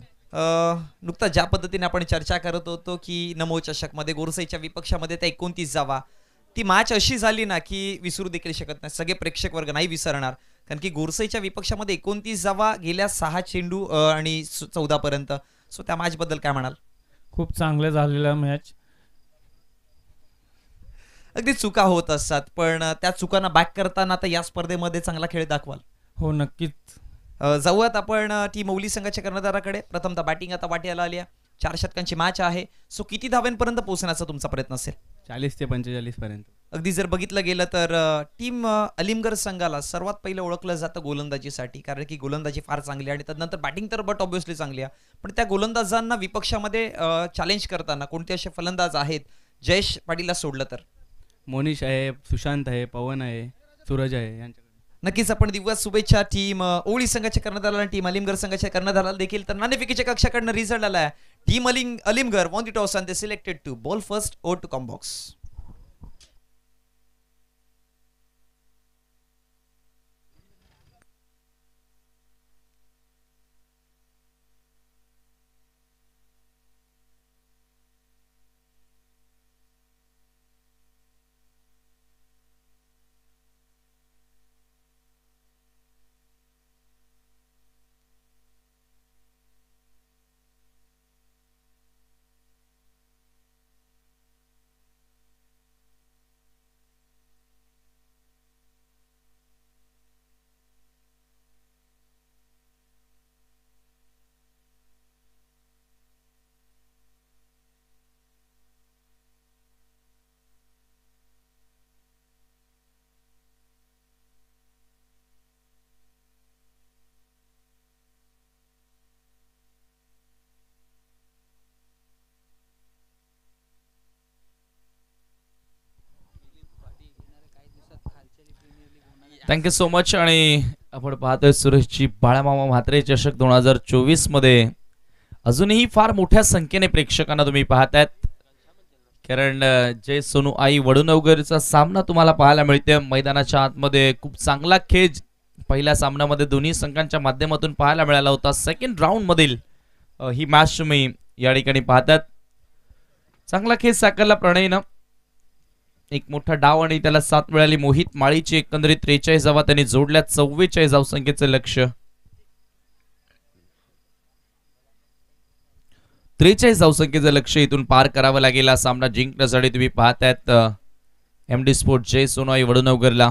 नुकता ज्या पद्धतीने आपण चर्चा करत होतो की नमो चषक मध्ये गोरसाईच्या विपक्षामध्ये त्या 29 जावा, ती मॅच अशी झाली ना की विसरू देखील शकत नाही. सगळे प्रेक्षक वर्ग नाही विसरणार. कारण की गोरसाईच्या विपक्षामध्ये 29 जावा गेल्या 6 चेंडू आणि 14 पर्यंत. सो त्या मॅच बद्दल काय म्हणाल. खूप चांगलं झालेला मॅच. अगदी चुका होत असतात पण त्या चुकांना बॅक करताना आता या स्पर्धेमध्ये चांगला खेळ दाखवाल. हो नक्कीच. जाऊयात आपण टीम ओवली संघाच्या कर्णधाराकडे. प्रथमतः बॅटिंग आता वाट्याला आली आहे. 4 षटकांची मॅच आहे. सो किती धाव्यांपर्यंत पोहोचण्याचा तुमचा प्रयत्न असेल. 40 ते 45 पर्यंत. अगदी जर बघितलं गेलं तर टीम अलिमगड संघाला सर्वात पहिलं ओळखलं जातं गोलंदाजीसाठी. कारण की गोलंदाजी फार चांगली आणि त्यानंतर बॅटिंग तर बट ऑब्व्हियसली चांगली आहे. पण त्या गोलंदाजांना विपक्षामध्ये चॅलेंज करताना कोणते असे फलंदाज आहेत जयेश पाटीलला सोडलं तर. मोनिश आहे, सुशांत आहे, पवन आहे, सूरज आहे यांच्याकडे. नक्कीच आपण दिवस शुभेच्छा टीम ओवळी संघाच्या कर्णधाराला टीम अलिमगड संघाच्या कर्णधाराला देखील. तर नाणेफेकीच्या कक्षाकडनं रिझल्ट आला आहे. Team Alimgad won the toss and they selected to ball first over to come box. Thank you so much. आणि आपण पाहतोय सुरेशजी बाळामामा म्हात्रे चषक 2024 मध्ये अजूनही फार मोठ्या संख्येने प्रेक्षकांना तुम्ही पाहतायत. कारण जय सोनू आई वडुनवगरचा सामना तुम्हाला पाहायला मिळते. मैदानाच्या आतमध्ये खूप चांगला खेळ पहिल्या सामन्यामध्ये दोन्ही संघांच्या माध्यमातून पाहायला मिळाला होता. सेकंड राऊंड मधील ही मॅच तुम्ही या ठिकाणी पाहतात. चांगला खेळ साकारला प्रणयनं. एक मोठा डाव आणि त्याला 7 मिळाली. मोहित माळीची एकंदरीत 43 धावा त्यांनी जोडल्या. 44 धावसंख्येचं लक्ष्य. 43 धावसंख्येचं लक्ष्य इथून पार करावं लागेल. सामना जिंकण्यासाठी तुम्ही पाहतायत एमडी स्पोर्ट जय सोनू वडुनवगरला.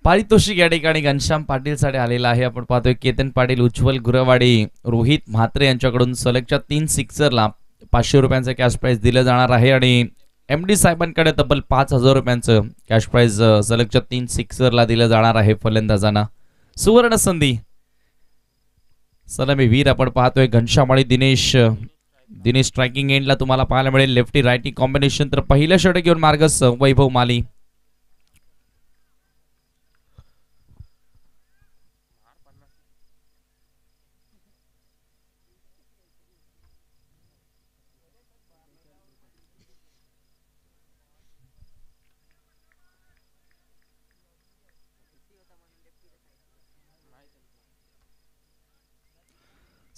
पारितोषिक या ठिकाणी घनश्याम पाटील साठी आलेला आहे. आपण पाहतोय केतन पाटील, उज्ज्वल गुरवाडी, रोहित म्हात्रे यांच्याकडून सलगच्या 3 सिक्सरला 500 रुपयांचं कॅश प्राइज दिलं जाणार आहे आणि MD साहेबांकडे तब्बल 5000 रुपयांचं कॅश प्राइज सलगच्या 3 सिक्सरला दिलं जाणार आहे फलंदाजांना. सुवर्ण संधी सलामी वीर आपण पाहतोय घनश्याम आणि दिनेश स्ट्रायकिंग एंडला तुम्हाला पाहायला मिळेल. Lefty righty combination. तर पहिलं षटक घेऊन मार्गस वैभव माली.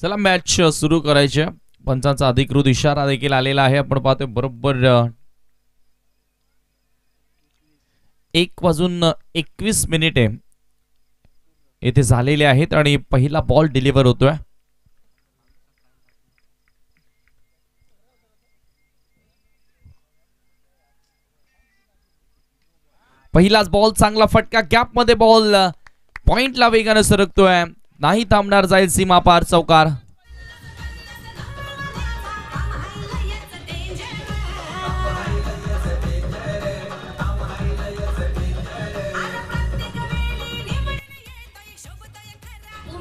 चला मॅच सुरू करायची. पंचांचा अधिकृत इशारा देखील आलेला आहे. आपण पाहतोय बरोबर 1:21 येथे झालेले आहेत आणि पहिला बॉल डिलिव्हर होतोय. पहिलाच बॉल चांगला फटका, गॅप मध्ये बॉल पॉइंटला वेगाने सरकतोय. नाही थांबणार, जाईल सीमा पार चौकार.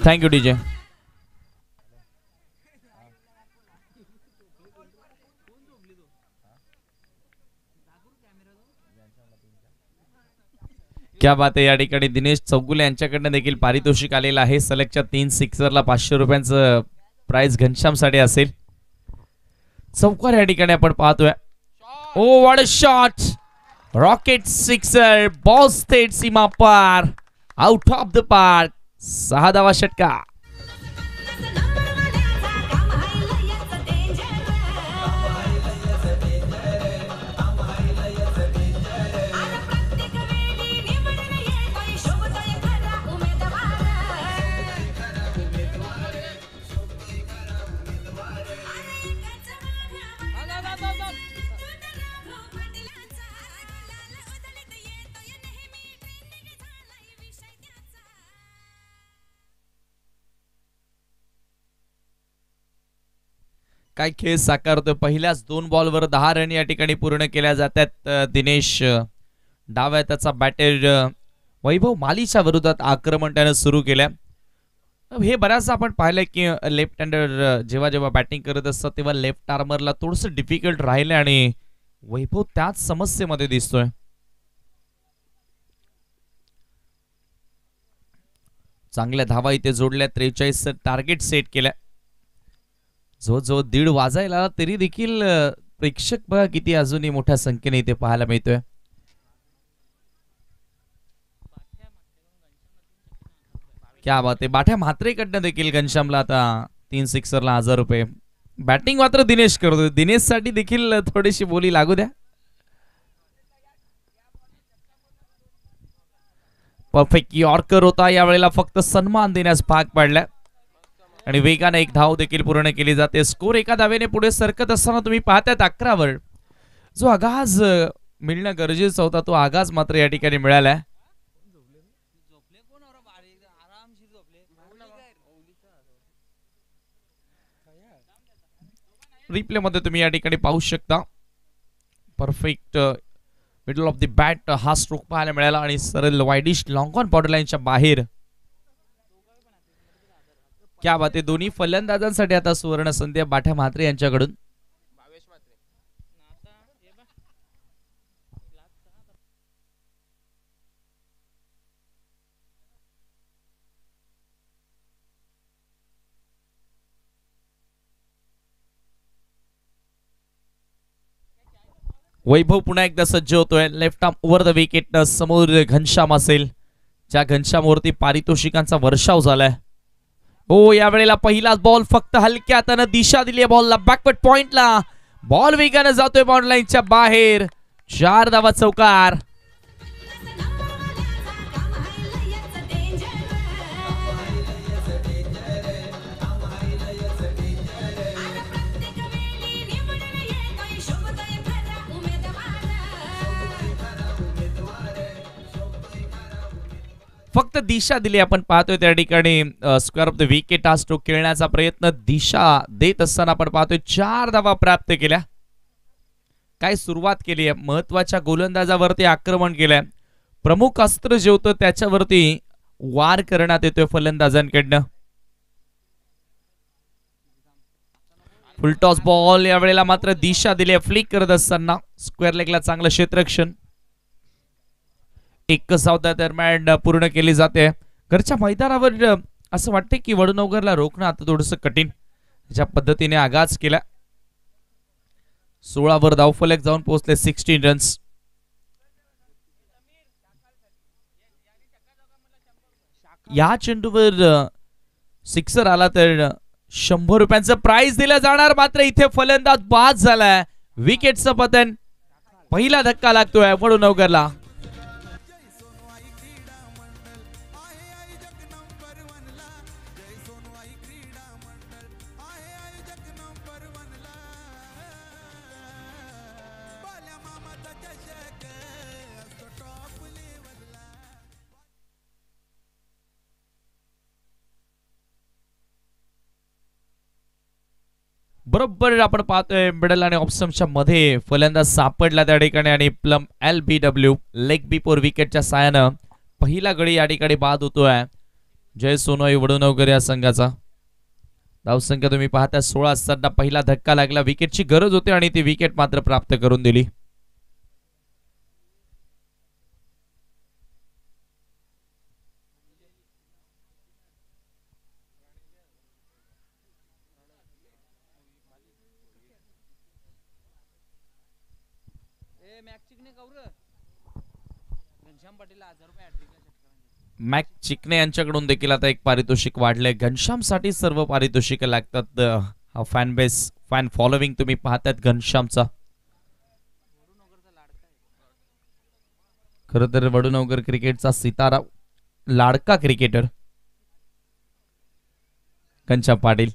Thank you DJ. क्या बात आहे. या ठिकाणी दिनेश चौगुले यांच्याकडनं देखील पारितोषिक आलेलं आहे. सलगच्या 3 सिक्सरला 500 रुपयांचं प्राइज घनश्याम साठी असेल. चौकार या ठिकाणी आपण पाहतोय. Oh what a shot, rocket sixer, ball थेट सीमा पार, आउट ऑफ द पार्क. 6 धावा षटका. काय खेळ साकारतोय. पहिल्याच 2 बॉलवर 10 रन या ठिकाणी पूर्ण केल्या जातात. दिनेश डाव्या त्याचा बॅटर वैभव मालीच्या विरोधात आक्रमण त्यानं सुरू केलं. हे बऱ्याचदा आपण पाहिलंय की लेफ्ट हँडर जेव्हा जेव्हा बॅटिंग करत असतात तेव्हा लेफ्ट आर्मरला थोडंसं डिफिकल्ट राहिलं आणि वैभव त्याच समस्येमध्ये दिसतोय. चांगल्या धावा इथे जोडल्या. 43 टार्गेट सेट केल्या. जो 1:30 वाजायला तरी देखील प्रेक्षक बघा किती अजूनही मोठ्या संख्येने इथे पाहायला मिळतोय. क्या बात आहे. बाठ्या म्हात्रेकडनं देखील घनश्यामला आता 3 सिक्सरला 1000 रुपये. बॅटिंग मात्र दिनेश करतोय. दिनेश साठी देखील थोडीशी बोली लागू द्या. परफेक्ट यॉर्कर होता. यावेळेला फक्त सन्मान देण्यास भाग पाडला आणि वेगाने 1 धाव देखील पूर्ण केली जाते. स्कोर 1 धावेने पुढे सरकत असताना तुम्ही पाहताय 11 वर. जो आगाज मिळणं गरजेचं होता तो आगाज मात्र या ठिकाणी मिळालाय. रिप्ले मध्ये तुम्ही या ठिकाणी पाहू शकता. Perfect middle of the bat हा स्ट्रोक पाहायला मिळाला आणि सरळ वाईडिश लॉंग ऑन बॉर्डर लाईनच्या बाहेर. क्या बात आहे. दोन्ही फलंदाजांसाठी आता सुवर्ण संधी बाठ्या म्हात्रे यांच्याकडून. वैभव पुन्हा एकदा सज्ज होतोय. Left arm over the wicket. समोर घनश्याम असेल, ज्या घनश्यामवरती पारितोषिकांचा वर्षाव झालाय. हो, यावेळेला पहिलाच बॉल फक्त हलक्या हाताने दिशा दिली आहे बॉलला. बॅकवर्ड पॉइंटला बॉल वेगाने जातोय बाउंड्री लाईनच्या बाहेर. 4 धावा चौकार. फक्त दिशा दिली. आपण पाहतोय त्या ठिकाणी स्क्वेअर ऑफ द विकेट हा स्ट्रोक खेळण्याचा प्रयत्न दिशा देत असताना आपण पाहतोय 4 धावा प्राप्त केल्या. काय सुरुवात केली आहे, महत्वाच्या गोलंदाजावरती आक्रमण केलंय. प्रमुख अस्त्र जे होतं त्याच्यावरती वार करण्यात येतोय फलंदाजांकडनं. फुलटॉस बॉल या वेळेला मात्र दिशा दिली फ्लिक करत असताना स्क्वेअर लेगला चांगलं क्षेत्ररक्षण. 1 दरम्यान पूर्ण केली जाते. घरच्या मैदानावर असं वाटतंय की वडनवगरला रोखणं आता थोडंसं कठीण. ज्या पद्धतीने आगाज केला, 16 वर धावफलक जाऊन पोहोचले 16 रन्स. या चेंडूवर सिक्सर आला तर 100 रुपयांचं प्राइज दिलं जाणार. मात्र इथे फलंदाज बाद झालाय. विकेटचं पतन. पहिला धक्का लागतोय वडनवगरला. बरोबर आपण पाहतोय मिडल आणि ऑप्शनच्या मध्ये फलंदाज सापडला त्या ठिकाणी आणि प्लम LBW लेग बिफोर विकेटच्या साहाय्यानं पहिला गडी या ठिकाणी बाद होतोय जय सोनोई वडनवगर या संघाचा. धावसंख्या तुम्ही पाहता 16 असताना पहिला धक्का लागला. विकेटची गरज होती आणि ती विकेट मात्र प्राप्त करून दिली. मॅक चिकने यांच्याकडून देखील आता एक पारितोषिक वाढलंय. घनश्यामसाठी सर्व पारितोषिक लागतात. हा फॅन बेस फॅन फॉलोविंग तुम्ही पाहतायत घनश्यामचा. खरं तर वडनवगर क्रिकेटचा सितारा, लाडका क्रिकेटर घनश्याम पाटील.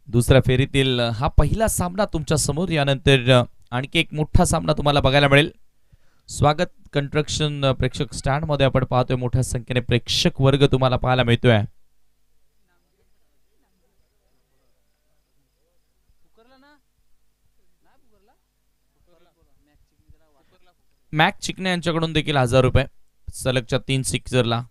दुसऱ्या फेरीतील हा पहिला सामना तुमच्या समोर. यानंतर आणखी एक मोठा सामना तुम्हाला बघायला मिळेल. स्वागत कंस्ट्रक्शन प्रेक्षक स्टँड मध्ये आपण पाहतोय मोठ्या संख्येने प्रेक्षक वर्ग तुम्हाला पाहायला मिळतोय. मॅक चिकने यांच्याकडून देखील 1000 रुपये सलगच्या 3 सिक्सरला.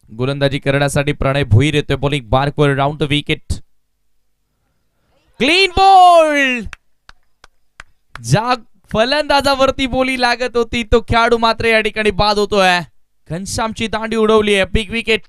गोलंदाजी करण्यासाठी प्रणय भोईर येतोय. बॉलिंग बार्कवर round the wicket. Clean ball. ज्या फलंदाजावरती बोली लागत होती तो खेळाडू मात्र या ठिकाणी बाद होतोय. घनश्यामची दांडी उडवली आहे. Big wicket.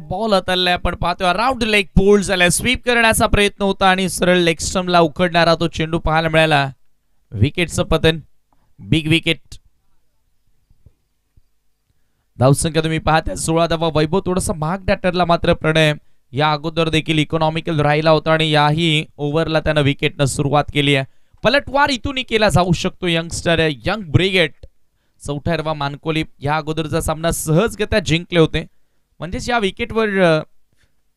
बॉल हतललाय. आपण पाहतोय अराउंड लेग बोल्ड झालाय. स्वीप करण्याचा प्रयत्न होता आणि सरळ लेग स्टंपला उखडणारा तो चेंडू पाहायला मिळाला. विकेटचं पतन. Big wicket. धावसंख्या तुम्ही पाहताय 16 धावा. वैभव थोडासा महाग ठरला मात्र प्रणय या अगोदर देखील इकॉनॉमिकल राहिला होता आणि याही ओव्हरला त्यानं विकेटनं सुरुवात केली आहे. पलटवार इथूनही केला जाऊ शकतो. यंगस्टर यंग ब्रिगेड 64 मानकोली या अगोदरचा सामना सहजगत्या जिंकले होते. म्हणजेच या विकेटवर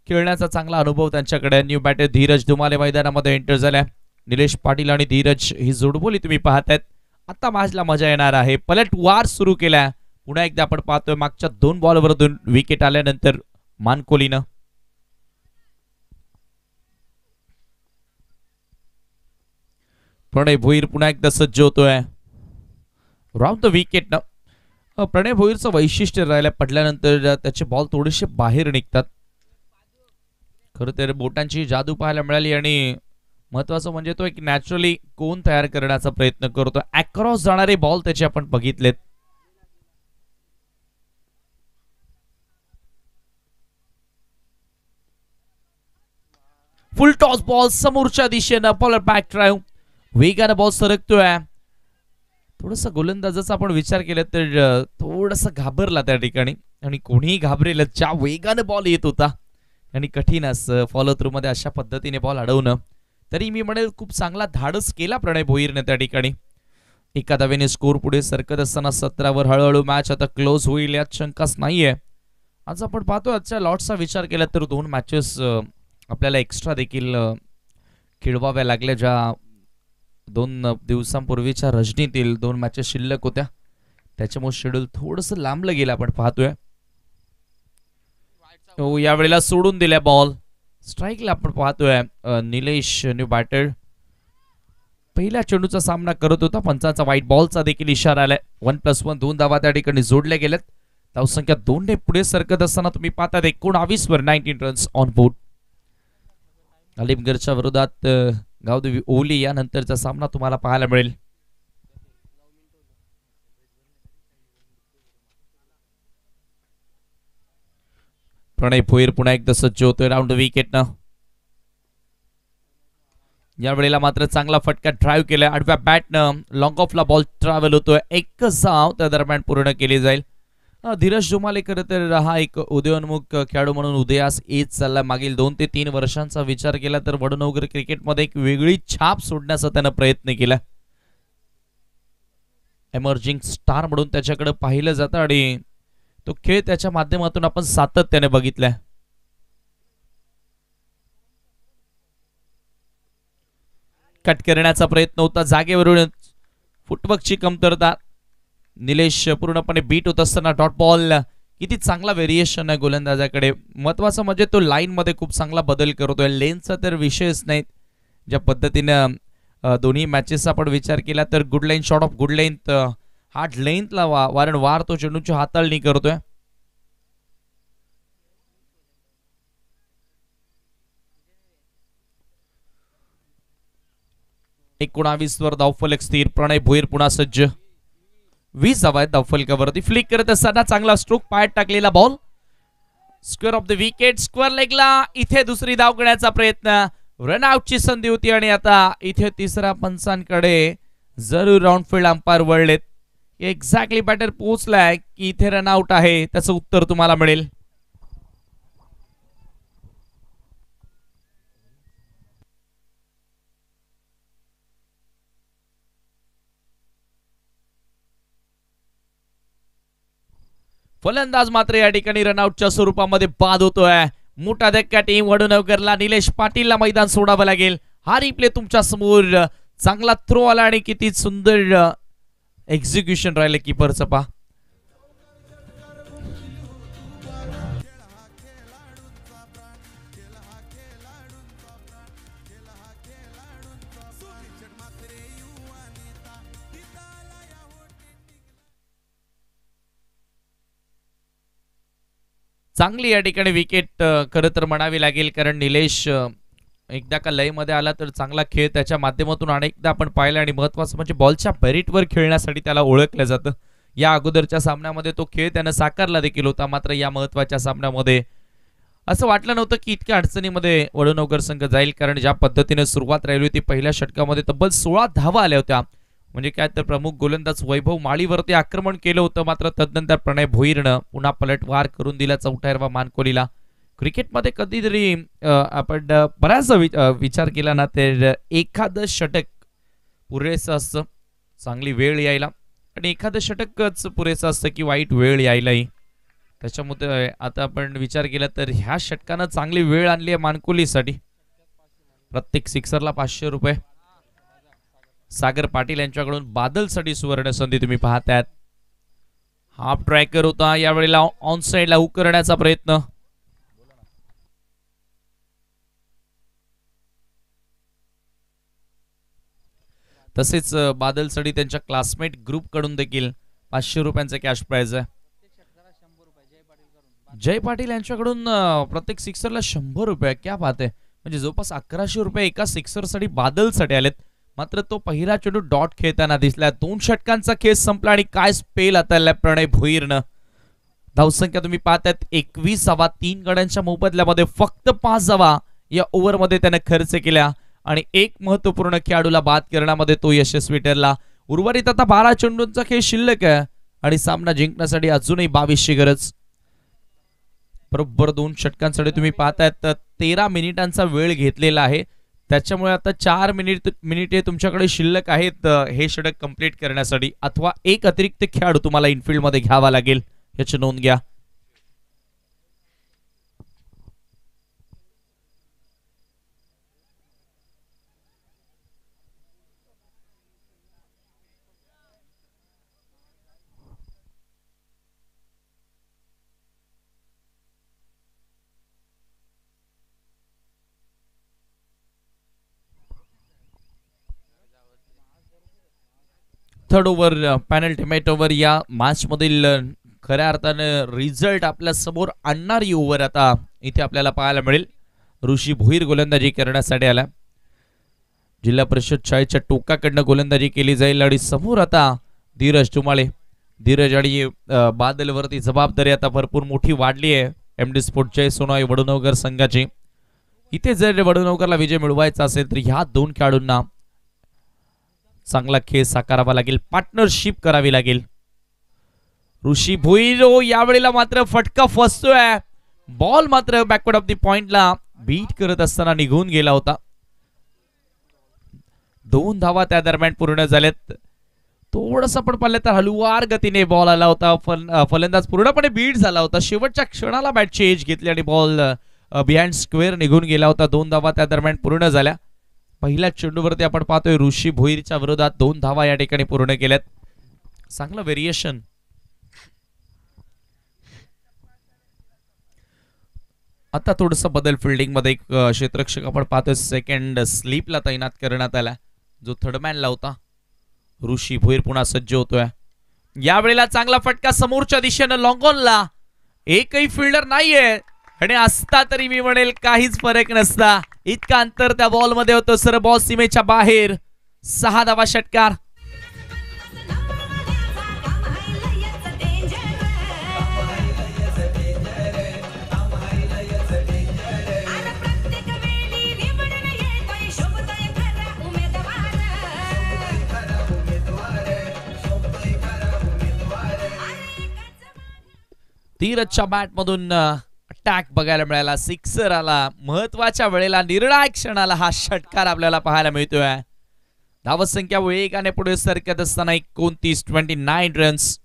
खेळण्याचा चांगला अनुभव त्यांच्याकडे. न्यू बॅटर धीरज धुमाले मैदानामध्ये एंटर झाल्या. निलेश पाटील आणि धीरज ही जोडबोली तुम्ही पाहतायत. आता मॅचला मजा येणार आहे. पलटवार सुरू केला. पुन्हा एकदा आपण पाहतोय मागच्या 2 बॉलवरून विकेट आल्यानंतर मानकोलीनं प्रणय भोईर पुन्हा एकदा सज्ज होतोय. राउंड द विकेट न प्रणय भोईरचं वैशिष्ट्य राहिलं पडल्यानंतर त्याचे बॉल थोडेसे बाहेर निघतात. खरं तर बोटांची जादू पाहायला मिळाली आणि महत्वाचं म्हणजे तो एक नॅचरली कोन तयार करण्याचा प्रयत्न करतो. अक्रॉस जाणारे बॉल त्याचे आपण बघितलेत. फुल टॉस बॉल समोरच्या दिशेनं बॉलर बॅक ड्राईव्ह वेगानं बॉल सरकतोय. थोडस गोलंदाजाचा आपण विचार केला तर थोडस घाबरला त्या ठिकाणी आणि कोणीही घाबरेल ज्या वेगानं बॉल येत होता आणि कठीण असं फॉलो थ्रू मध्ये अशा पद्धतीने बॉल अडवणं. तरी मी म्हणेल खूप चांगला धाडस केला प्रणय भोईरने त्या ठिकाणी. एका धावेने स्कोर पुढे सरकत असताना 17वर हळूहळू मॅच आता क्लोज होईल यात शंकाच नाहीये. आज आपण पाहतो आजच्या लॉट्सचा विचार केला तर 2 मॅचेस आपल्याला एक्स्ट्रा देखील खेळवाव्या लागल्या. ज्या 2 दिवसांपूर्वीच्या रजनीतील 2 मॅचेस शिल्लक होत्या त्याच्यामुळे शेड्यूल थोडस लांबलं गेलं आपण पाहतोय. यावेळेला सोडून दिल्या बॉल स्ट्राईकला आपण पाहतोय. निलेश न्यू बॅटर पहिल्या चेंडूचा सामना करत होता. पंचांचा व्हाईट बॉलचा देखील इशारा आलाय. 1+1 2 धावा त्या ठिकाणी जोडल्या गेल्यात. धावसंख्या 2 ने पुढे सरकत असताना तुम्ही पाहतात 19 वर 19 रन्स ऑन बोर्ड. अलिमगडच्या विरोधात गावदेवी ओली यानंतरचा सामना तुम्हाला पाहायला मिळेल. प्रणय भोईर पुन्हा एकदा सज्ज होतोय राऊंड विकेटनं. यावेळेला मात्र चांगला फटका ड्राईव्ह केलाय आडव्या बॅटनं. लॉंग ऑफला बॉल ट्रॅव्हल होतोय. एकच धाव त्या दरम्यान पूर्ण केली जाईल. धीरज जुमाले खरं तर हा एक उदयोन्मुख खेळाडू म्हणून उदयास येत चालला. मागील 2 ते 3 वर्षांचा विचार केला तर वडनगर क्रिकेटमध्ये एक वेगळी छाप सोडण्याचा त्यानं प्रयत्न केला. एमर्जिंग स्टार म्हणून त्याच्याकडे पाहिलं जातं आणि तो खेळ त्याच्या माध्यमातून आपण सातत्याने बघितलाय. कट करण्याचा प्रयत्न होता जागेवरून फुटवर्कची कमतरता. निलेश पूर्णपणे बीट होत असताना डॉट बॉल. किती चांगला व्हेरिएशन आहे गोलंदाजाकडे. महत्वाचं म्हणजे तो लाईन मध्ये खूप चांगला बदल करतोय. लेनचा तर विषयच नाही. ज्या पद्धतीनं दोन्ही मॅचेसचा आपण विचार केला तर good line shot off good length hard लेंथला वारंवार तो चेंडूची हाताळणी करतोय. वर धावफलक स्थिर. प्रणय भोईर पुन्हा सज्ज. 20 धावा आहेत धावफलकावरती. फ्लिक करत असताना चांगला स्ट्रोक पायात टाकलेला ball square off the wicket. Square लेगला इथे दुसरी धाव करण्याचा प्रयत्न. रनआउटची संधी होती आणि आता इथे तिसरा पंचांकडे जरूर राऊंडफील्ड अंपायर वळलेत. एक्झॅक्टली बॅटर पोहोचलाय की इथे रनआउट आहे त्याचं उत्तर तुम्हाला मिळेल. फलंदाज मात्र या ठिकाणी रनआउटच्या स्वरूपामध्ये बाद होतोय. मोठा धक्का टीम वडनगरला. निलेश पाटीलला मैदान सोडावं लागेल. हा रिप्ले तुमच्या समोर. चांगला थ्रो आला आणि किती सुंदर एक्झिक्युशन राहिलं कीपरचं पा. चांगली या ठिकाणी विकेट खरं तर म्हणावी लागेल कारण निलेश एकदा का लय मध्ये आला तर चांगला खेळ त्याच्या माध्यमातून अनेकदा आपण पाहिला आणि महत्वाचं म्हणजे बॉलच्या बॅरिटवर खेळण्यासाठी त्याला ओळखलं जातं. या अगोदरच्या सामन्यामध्ये तो खेळ त्यानं साकारला देखील होता. मात्र या महत्वाच्या सामन्यामध्ये असं वाटलं नव्हतं की इतक्या अडचणीमध्ये वडनगर संघ जाईल कारण ज्या पद्धतीने सुरुवात राहिली होती पहिल्या षटकामध्ये तब्बल 16 धावा आल्या होत्या. म्हणजे काय तर प्रमुख गोलंदाज वैभव माळीवरती आक्रमण केलं होतं. मात्र तदनंतर प्रणय भोईरनं पुन्हा पलटवार करून दिला 4 मानकोलीला. क्रिकेटमध्ये कधीतरी आपण बराच विचार केला ना तर एखादं षटक पुरेसं असतं चांगली वेळ यायला आणि एखादं षटकच पुरेसं असतं की वाईट वेळ यायलाही. त्याच्यामुळे आता आपण विचार केला तर ह्या षटकानं चांगली वेळ आणली आहे मानकोलीसाठी. प्रत्येक सिक्सरला 500 रुपये. सागर पाटील यांच्याकडून बादलसाठी सुवर्ण संधी तुम्ही पाहतायत. हाफ ट्रॅकर होता यावेळेला ऑन साइडला हुक करण्याचा प्रयत्न. तसेच बादलसाठी त्यांच्या क्लासमेट ग्रुप कडून देखील 500 रुपयांचा कॅश प्राइज आहे. जय पाटील यांच्याकडून प्रत्येक सिक्सरला 100 रुपये. क्या बात आहे. म्हणजे जवळपास 1100 रुपये एका सिक्सरसाठी बादलसाठी आलेत. मात्र तो पहिला चेंडू डॉट खेळताना दिसला. 2 षटकांचा खेळ संपला आणि काय स्पेल आता प्रणय भोईरनं. धावसंख्या तुम्ही पाहतायत 21 धावा 3 गड्यांच्या मोबदल्यामध्ये फक्त 5 धावा या ओव्हरमध्ये त्याने खर्च केल्या आणि एक महत्वपूर्ण खेळाडूला बाद करण्यामध्ये तो यशस्वी ठरला. उर्वरित आता 12 चेंडूंचा खेळ शिल्लक आहे आणि सामना जिंकण्यासाठी अजूनही 22ची गरज. बरोबर 2 षटकांसाठी तुम्ही पाहताय तर 13 मिनिटांचा वेळ घेतलेला आहे. त्याच्यामुळे आता 4 मिनिटे तुमच्याकडे शिल्लक आहेत हे षटक कंप्लीट करण्यासाठी, अथवा एक अतिरिक्त खेळाडू तुम्हाला इनफिल्ड मध्ये घ्यावा लागेल, याची नोंद घ्या. थर्ड ओव्हर पेनल्टी ओव्हर या मॅच मधील खऱ्या अर्थानं रिझल्ट आपल्या समोर आणणारी ओव्हर आता इथे आपल्याला पाहायला मिळेल. ऋषी भोईर गोलंदाजी करण्यासाठी आला. जिल्हा परिषद शाळेच्या टोकाकडनं गोलंदाजी केली जाईल आणि समोर आता धीरज तुमाळे. धीरज आणि बादलवरती जबाबदारी आता भरपूर मोठी वाढली आहे एमडी स्पोर्ट जय सोनाई वडुनगर संघाची. इथे जर वडुनगरला विजय मिळवायचा असेल तर ह्या 2 खेळाडूंना चांगला खेळ साकारावा लागेल, पार्टनरशिप करावी लागेल. ऋषी भोईर यावेळेला मात्र फटका फसतोय. बॉल मात्र बॅकवर्ड ऑफ द पॉइंटला बीट करत असताना निघून गेला होता. 2 धावा त्या दरम्यान पूर्ण झाल्यात. थोडस आपण पाहिलं तर हलुवार गतीने बॉल आला होता. फलंदाज पूर्णपणे बीट झाला होता. शेवटच्या क्षणाला बॅटची एज घेतली आणि बॉल बिहाइंड स्क्वेअर निघून गेला होता. 2 धावा त्या दरम्यान पूर्ण झाल्या. पहिल्या चेंडूवरती आपण पाहतोय ऋषी भोईरच्या विरोधात 2 धावा या ठिकाणी पूर्ण केल्यात. चांगलं व्हेरिएशन. आता थोडस बदल फिल्डिंग मध्ये एक क्षेत्ररक्षक आपण पाहतोय सेकंड स्लीपला तैनात करण्यात आला, जो थर्डमॅनला होता. ऋषी भोईर पुन्हा सज्ज होतोय. यावेळेला चांगला फटका समोरच्या दिशेनं लॉंग ऑनला. एकही फिल्डर नाहीये आणि असता तरी मी म्हणेल काहीच फरक नसता. इतका अंतर त्या बॉल मध्ये होतं. सर बॉल सीमेच्या बाहेर. 6 धावा षटकार. धीरजच्या बॅट मधून अटॅक बघायला मिळाला. सिक्सर आला. महत्वाच्या वेळेला निर्णायक क्षणाला हा षटकार आपल्याला पाहायला मिळतोय. धावसंख्या वेगाने पुढे सरकत असताना 29 रन्स.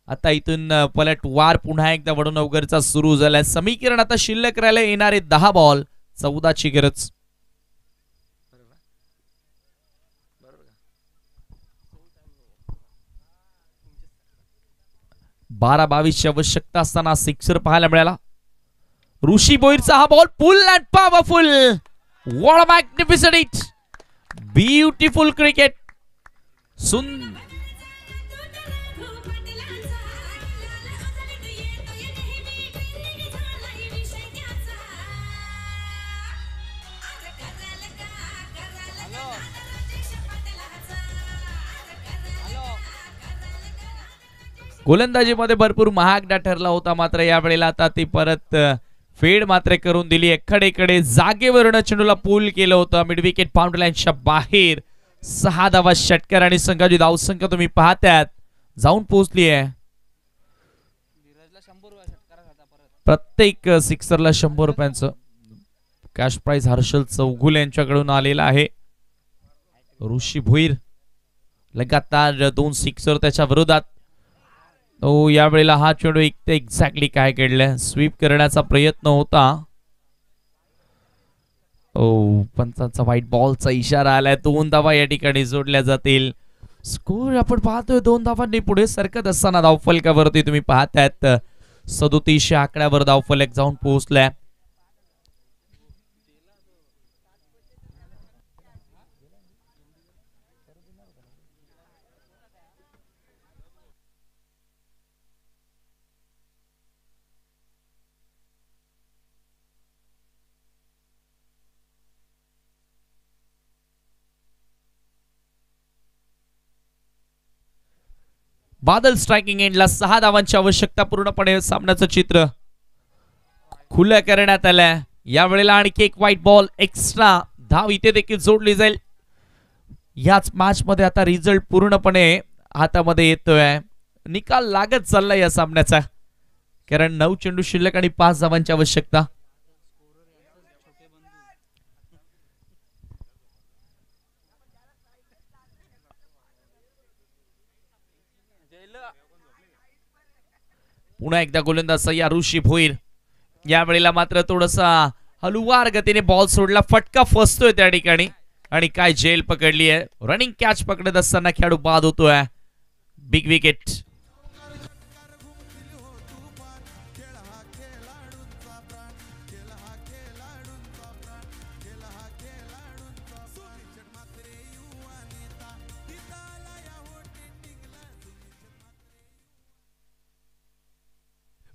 आता इथून पलटवार पुन्हा एकदा वडुनगरचा सुरू झालाय. समीकरण आता शिल्लक राहिले येणारे 10 बॉल. 14ची गरज. 12-22ची आवश्यकता असताना सिक्सर पाहायला मिळाला. ऋषी भोईरचा हा ball full and powerful. What a magnificent hit. Beautiful cricket. गोलंदाजीमध्ये भरपूर महागडा ठरला होता, मात्र यावेळेला आता ती परत फेड मात्र करून दिली. एकडे जागेवरून चेंडूला पूल केलं होतं. मिड विकेट बाउंड्री लाईनच्या बाहेर. 6 धावा षटकार आणि संघाची धावसंख्या तुम्ही पाहताय जाऊन पोहोचली आहे. प्रत्येक सिक्सरला 100 रुपयांचं कॅश प्राइज हर्षल चौगुल यांच्याकडून आलेला आहे. ऋषी भोईर लगातार 2 सिक्सर त्याच्या विरोधात. यावेळेला हा चेंडू एक्झॅक्टली काय घडलं. स्वीप करण्याचा प्रयत्न होता. पंचांचा व्हाईट बॉलचा इशारा आलाय. 2 धावा या ठिकाणी जोडल्या जातील. स्कोर आपण पाहतोय 2 धावांनी पुढे सरकत असताना धावफलकावरती तुम्ही पाहतायत 37 आकड्यावर धावफलक जाऊन पोहोचलाय. बादल स्ट्रायकिंग एंडला 6 धावांची आवश्यकता. पूर्णपणे सामन्याचं चित्र खुलं करण्यात आलंय. यावेळेला आणखी एक व्हाईट बॉल एक्स्ट्रा धाव इथे देखील जोडली जाईल. याच मॅच मध्ये आता रिझल्ट पूर्णपणे हातामध्ये येतोय. निकाल लागत चाललाय या सामन्याचा, कारण 9 चेंडू शिल्लक आणि 5 धावांची आवश्यकता. पुन्हा एकदा गोलंदाज सय्या ऋषी भोईर. यावेळेला मात्र थोडासा हलुवार गतीने बॉल सोडला, फटका फसतोय त्या ठिकाणी आणि काय जेल पकडली आहे. रनिंग कॅच पकडत असताना खेळाडू बाद होतोय. Big wicket.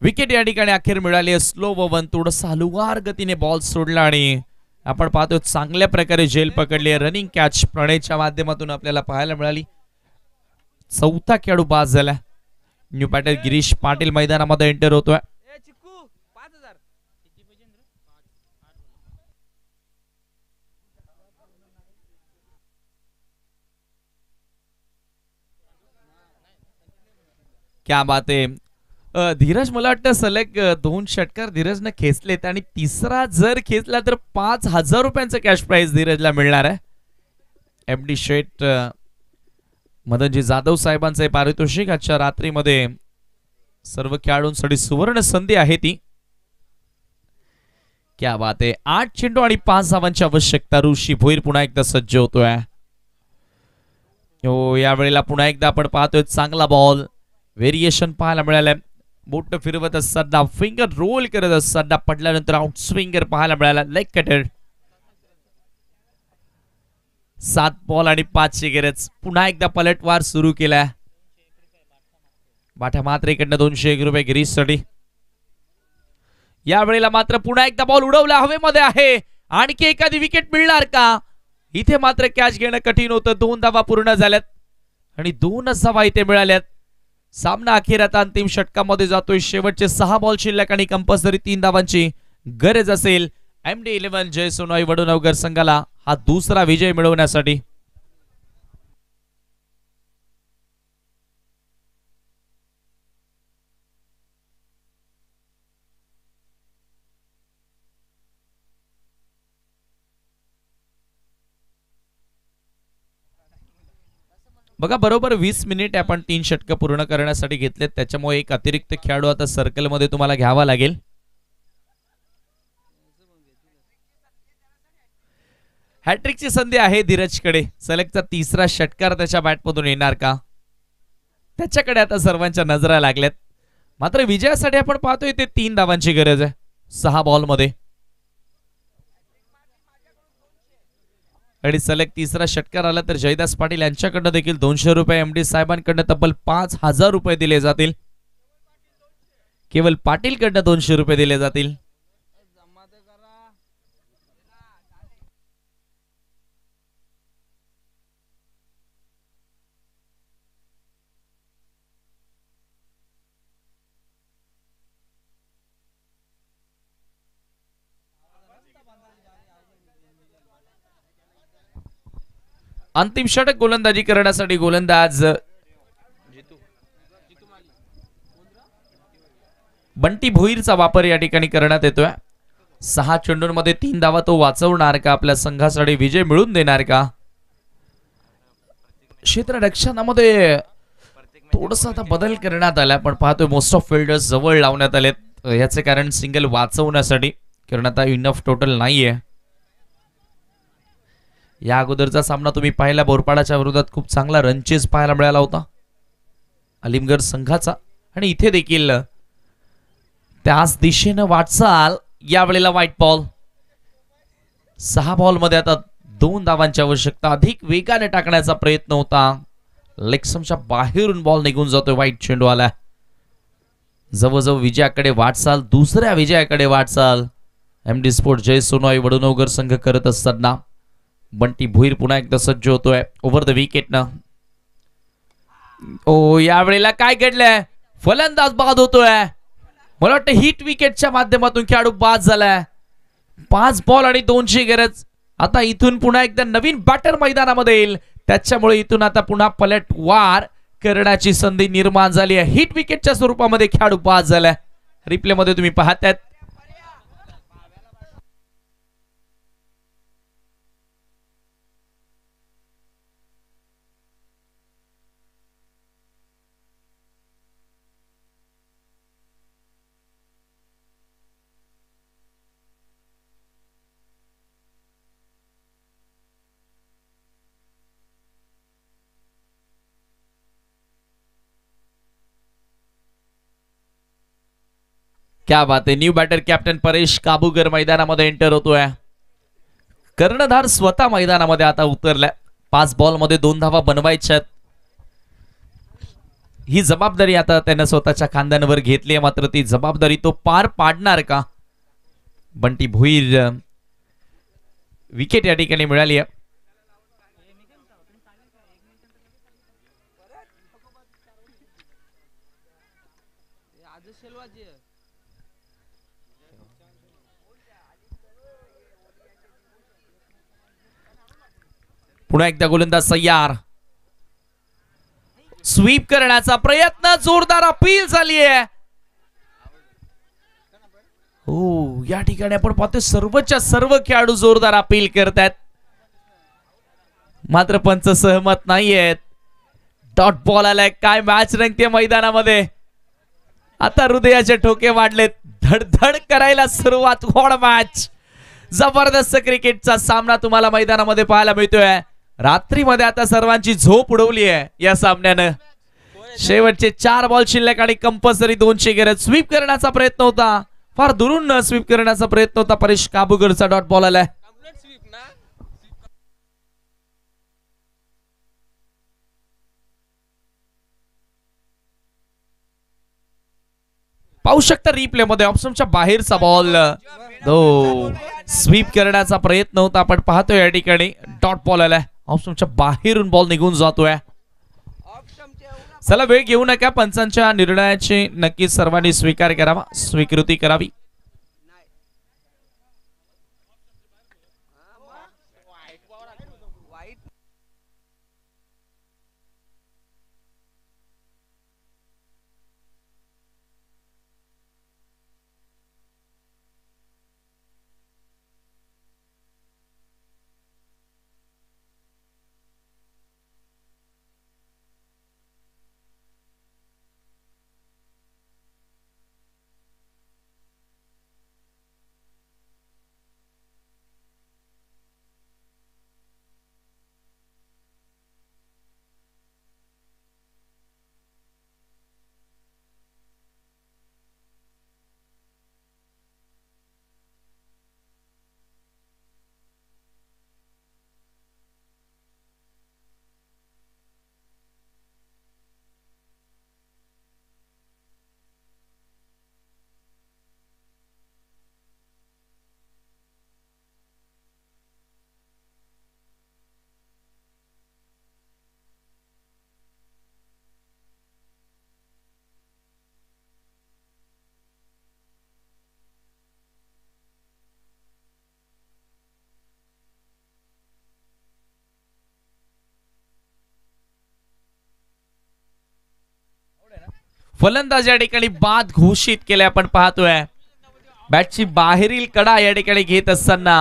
विकेट या ठिकाणी अखेर मिळाली. स्लो वन, थोडंसं हलुवार गतीने बॉल सोडला आणि आपण पाहतो चांगल्या प्रकारे झेल पकडली. रनिंग कॅच प्रणयच्या माध्यमातून आपल्याला पाहायला मिळाली. चौथा खेळाडू बाद झाला. न्यू पॅटर्न गिरीश पाटील मैदानामध्ये एंटर होतोय. क्या बात आहे. धीरज, मला वाटतं सलग 2 षटकार धीरजनं खेचलेत आणि तिसरा जर खेचला तर 5,000 रुपयांचं कॅश प्राइज धीरजला मिळणार आहे. MD शेट मदनजी जाधव साहेबांचे पारितोषिक आजच्या रात्रीमध्ये सर्व खेळाडूंसाठी सुवर्ण संधी आहे ती. क्या बात आहे. 8 चेंडू आणि 5 धावांची आवश्यकता. ऋषी भोईर पुन्हा एकदा सज्ज होतोय. हो, यावेळेला पुन्हा एकदा आपण पाहतोय चांगला बॉल. व्हेरिएशन पाहायला मिळालं. बोट फिरवत असताना, फिंगर रोल करत असताना पडल्यानंतर आउट स्विंगर पाहायला मिळाला. Leg cutter. 7 बॉल आणि 5 ची गरज. पुन्हा एकदा पलटवार सुरू केलाय. बाठा मात्रेकडनं 201 रुपये गिरीशसाठी. यावेळेला मात्र पुन्हा एकदा बॉल उडवला, हवेमध्ये आहे. आणखी एखादी विकेट मिळणार का? इथे मात्र कॅच घेणं कठीण होतं. 2 धावा पूर्ण झाल्यात आणि 2च धावा इथे मिळाल्यात. सामना अखेर आता अंतिम षटकामध्ये जातोय. शेवटचे 6 बॉल शिल्लक आणि कंपल्सरी 3 धावांची गरज असेल MD11 जय सोनोई वडोनगर संघाला हा दुसरा विजय मिळवण्यासाठी. बघा, बरोबर 20 मिनिट आपण 3 षटकं पूर्ण करण्यासाठी घेतलेत. त्याच्यामुळे एक अतिरिक्त खेळाडू आता सर्कल मध्ये तुम्हाला घ्यावा लागेल. हॅट्रिकची संधी आहे धीरजकडे. सलगचा 3रा षटकार त्याच्या बॅटमधून येणार का? त्याच्याकडे आता सर्वांच्या नजरा लागल्यात. मात्र विजयासाठी आपण पाहतोय ते 3 धावांची गरज आहे 6 बॉल मध्ये. आणि सलग 3रा षटकार आला तर जयदास पाटील यांच्याकडनं देखील 200 रुपये, MD साहेबांकडनं तब्बल 5,000 रुपये दिले जातील. केवळ पाटीलकडनं 200 रुपये दिले जातील. अंतिम षटक गोलंदाजी करण्यासाठी गोलंदाज बंटी भोईरचा वापर या ठिकाणी करण्यात येतोय. 6 चेंडूंमध्ये 3 धावा तो वाचवणार का? आपल्या संघासाठी विजय मिळवून देणार का? क्षेत्ररक्षणामध्ये थोडंसं आता बदल करण्यात आला. पण पाहतोय मोस्ट ऑफ फिल्डर्स जवळ लावण्यात आलेत. याचे कारण सिंगल वाचवण्यासाठी, कारण आता इनफ टोटल नाहीये. या अगोदरचा सामना तुम्ही पाहिला, बोरपाडाच्या विरोधात खूप चांगला रनचेस पाहायला मिळाला होता अलिमगड संघाचा. आणि इथे देखील त्याच दिशेनं वाटचाल. यावेळेला व्हाईट बॉल. 6 बॉल मध्ये आता 2 धावांची आवश्यकता. अधिक वेगाने टाकण्याचा प्रयत्न होता. लेगस्टंपच्या बाहेरून बॉल निघून जातोय. व्हाईट चेंडू आला. जवळजवळ विजयाकडे वाटचाल, दुसऱ्या विजयाकडे वाटचाल MD स्पोर्ट जय सोनोई वडोनगर संघ करत असताना बंटी भोईर पुन्हा एकदा सज्ज होतोय ओव्हर द विकेट ना. ओ, यावेळेला काय घडलंय? फलंदाज बाद होतोय. मला वाटतं हिट विकेटच्या माध्यमातून खेळाडू बाद झालाय. 5 बॉल आणि 2ची गरज. आता इथून पुन्हा एकदा नवीन बॅटर मैदानामध्ये येईल, त्याच्यामुळे इथून आता पुन्हा पलटवार करण्याची संधी निर्माण झाली आहे. हिट विकेटच्या स्वरूपामध्ये खेळाडू बाद झालाय. रिप्ले मध्ये तुम्ही पाहताय क्या बात आहे. न्यू बॅटर कॅप्टन परेश काबूगर मैदानामध्ये एंटर होतोय. कर्णधार स्वतः मैदानामध्ये आता उतरलाय. 5 बॉल मध्ये 2 धावा बनवायच्यात. ही जबाबदारी आता त्याने स्वतःच्या खांद्यांवर घेतली आहे, मात्र ती जबाबदारी तो पार पाडणार का? बंटी भोईर विकेट या ठिकाणी मिळाली आहे. पुन्हा एकदा गोलंदाज तयार. स्वीप करण्याचा प्रयत्न, जोरदार अपील झाली आहे. हो, या ठिकाणी आपण पाहतोय सर्वच्या सर्व खेळाडू जोरदार अपील करतात, मात्र पंच सहमत नाहीयेत. डॉट बॉल आलाय. काय मॅच रंगते मैदानामध्ये. आता हृदयाचे ठोके वाढलेत. धडधड करायला सुरुवात. होड मॅच. जबरदस्त क्रिकेटचा सामना तुम्हाला मैदानामध्ये पाहायला मिळतोय. रात्रीमध्ये आता सर्वांची झोप उडवली आहे या सामन्यानं. शेवटचे 4 बॉल शिल्लक आणि कंपल्सरी 2ची गरज. स्वीप करण्याचा प्रयत्न होता, फार दुरून न स्वीप करण्याचा प्रयत्न होता. परेश काबूगरचा डॉट बॉल आलाय. पाहू शकता रिप्ले मध्ये ऑप्शनच्या बाहेरचा बॉल. स्वीप करण्याचा प्रयत्न होता, आपण पाहतोय या ठिकाणी डॉट बॉल आलाय. ऑप्शनच्या बाहेरून बॉल निघून जातोय. चला, वेळ घेऊ नका. पंचांच्या निर्णयाची नक्की सर्वांनी स्वीकार करावा, स्वीकृती करावी. फलंदाज या ठिकाणी बाद घोषित केले आपण पाहतोय. बॅटची बाहेरील कडा या ठिकाणी घेत असताना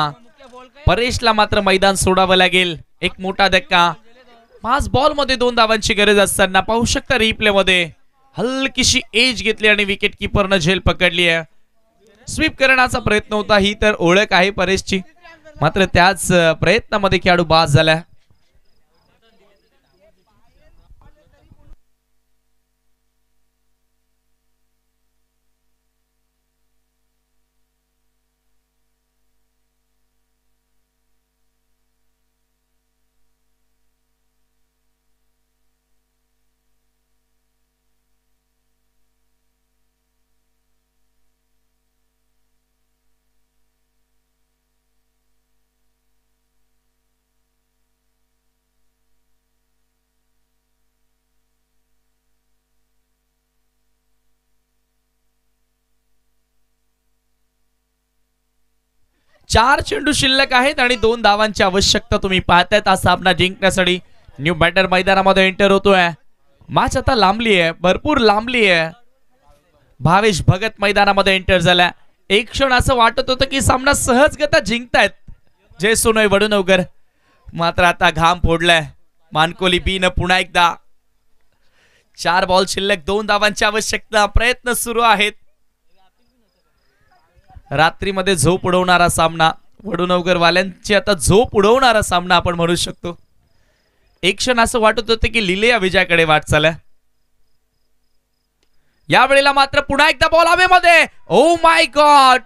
परेशला मात्र मैदान सोडावं लागेल. एक मोठा धक्का. 5 बॉल मध्ये 2 धावांची गरज असताना पाहू शकता रिप्ले मध्ये हलकीशी एज घेतली आणि विकेट किपरनं झेल पकडली आहे. स्वीप करण्याचा प्रयत्न होता, ही तर ओळख आहे परेशची, मात्र त्याच प्रयत्नामध्ये खेळाडू बाद झाला. 4 चेंडू शिल्लक आहेत आणि 2 धावांची आवश्यकता तुम्ही पाहतायत. हा सामना जिंकण्यासाठी न्यू बॅटर मैदानामध्ये एंटर होतोय. मॅच आता लांबली आहे, भरपूर लांबली आहे. भावेश भगत मैदानामध्ये एंटर झाला. एक क्षण असं वाटत होतं की सामना सहजगता जिंकतायत जय सोनोई वडुनवकर, मात्र आता घाम फोडलाय. मानकोली बी न पुन्हा एकदा 4 बॉल शिल्लक, 2 धावांची आवश्यकता. प्रयत्न सुरू आहेत. रात्रीमध्ये झोप उडवणारा सामना, वडुनवकर वाल्यांची आता झोप उडवणारा सामना आपण म्हणू शकतो. एक क्षण असं वाटत होतं की लिलेया विजयाकडे वाटचाल आहे. या वेळेला मात्र पुन्हा एकदा बॉल हवेमध्ये. ओ माय गॉड,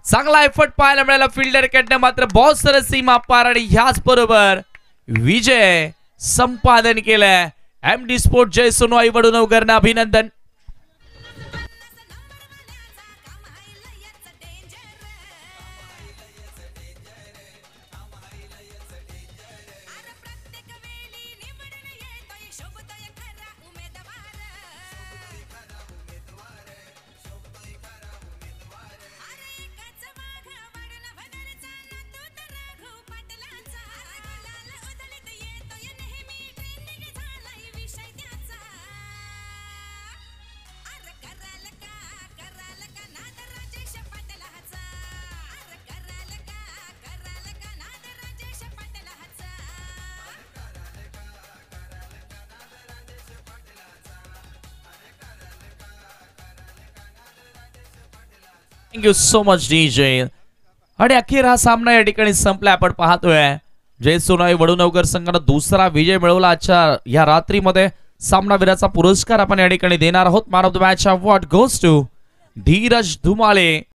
चांगला एफर्ट पाहायला मिळाला फिल्डर कडनं, मात्र बॉल सरसीमा पार आणि ह्याच बरोबर विजय संपादन केलंय. MD स्पोर्ट जय सोनोई वडुनवकरना अभिनंदन. Thank you so much DJ. आणि अखेर हा सामना या ठिकाणी संपला. आपण पाहतोय जय सोनोई वडुनवकर संघानं दुसरा विजय मिळवला आजच्या या रात्रीमध्ये. सामनावीराचा पुरस्कार आपण या ठिकाणी देणार आहोत. Man of the match award goes to Dheeraj Dhumale.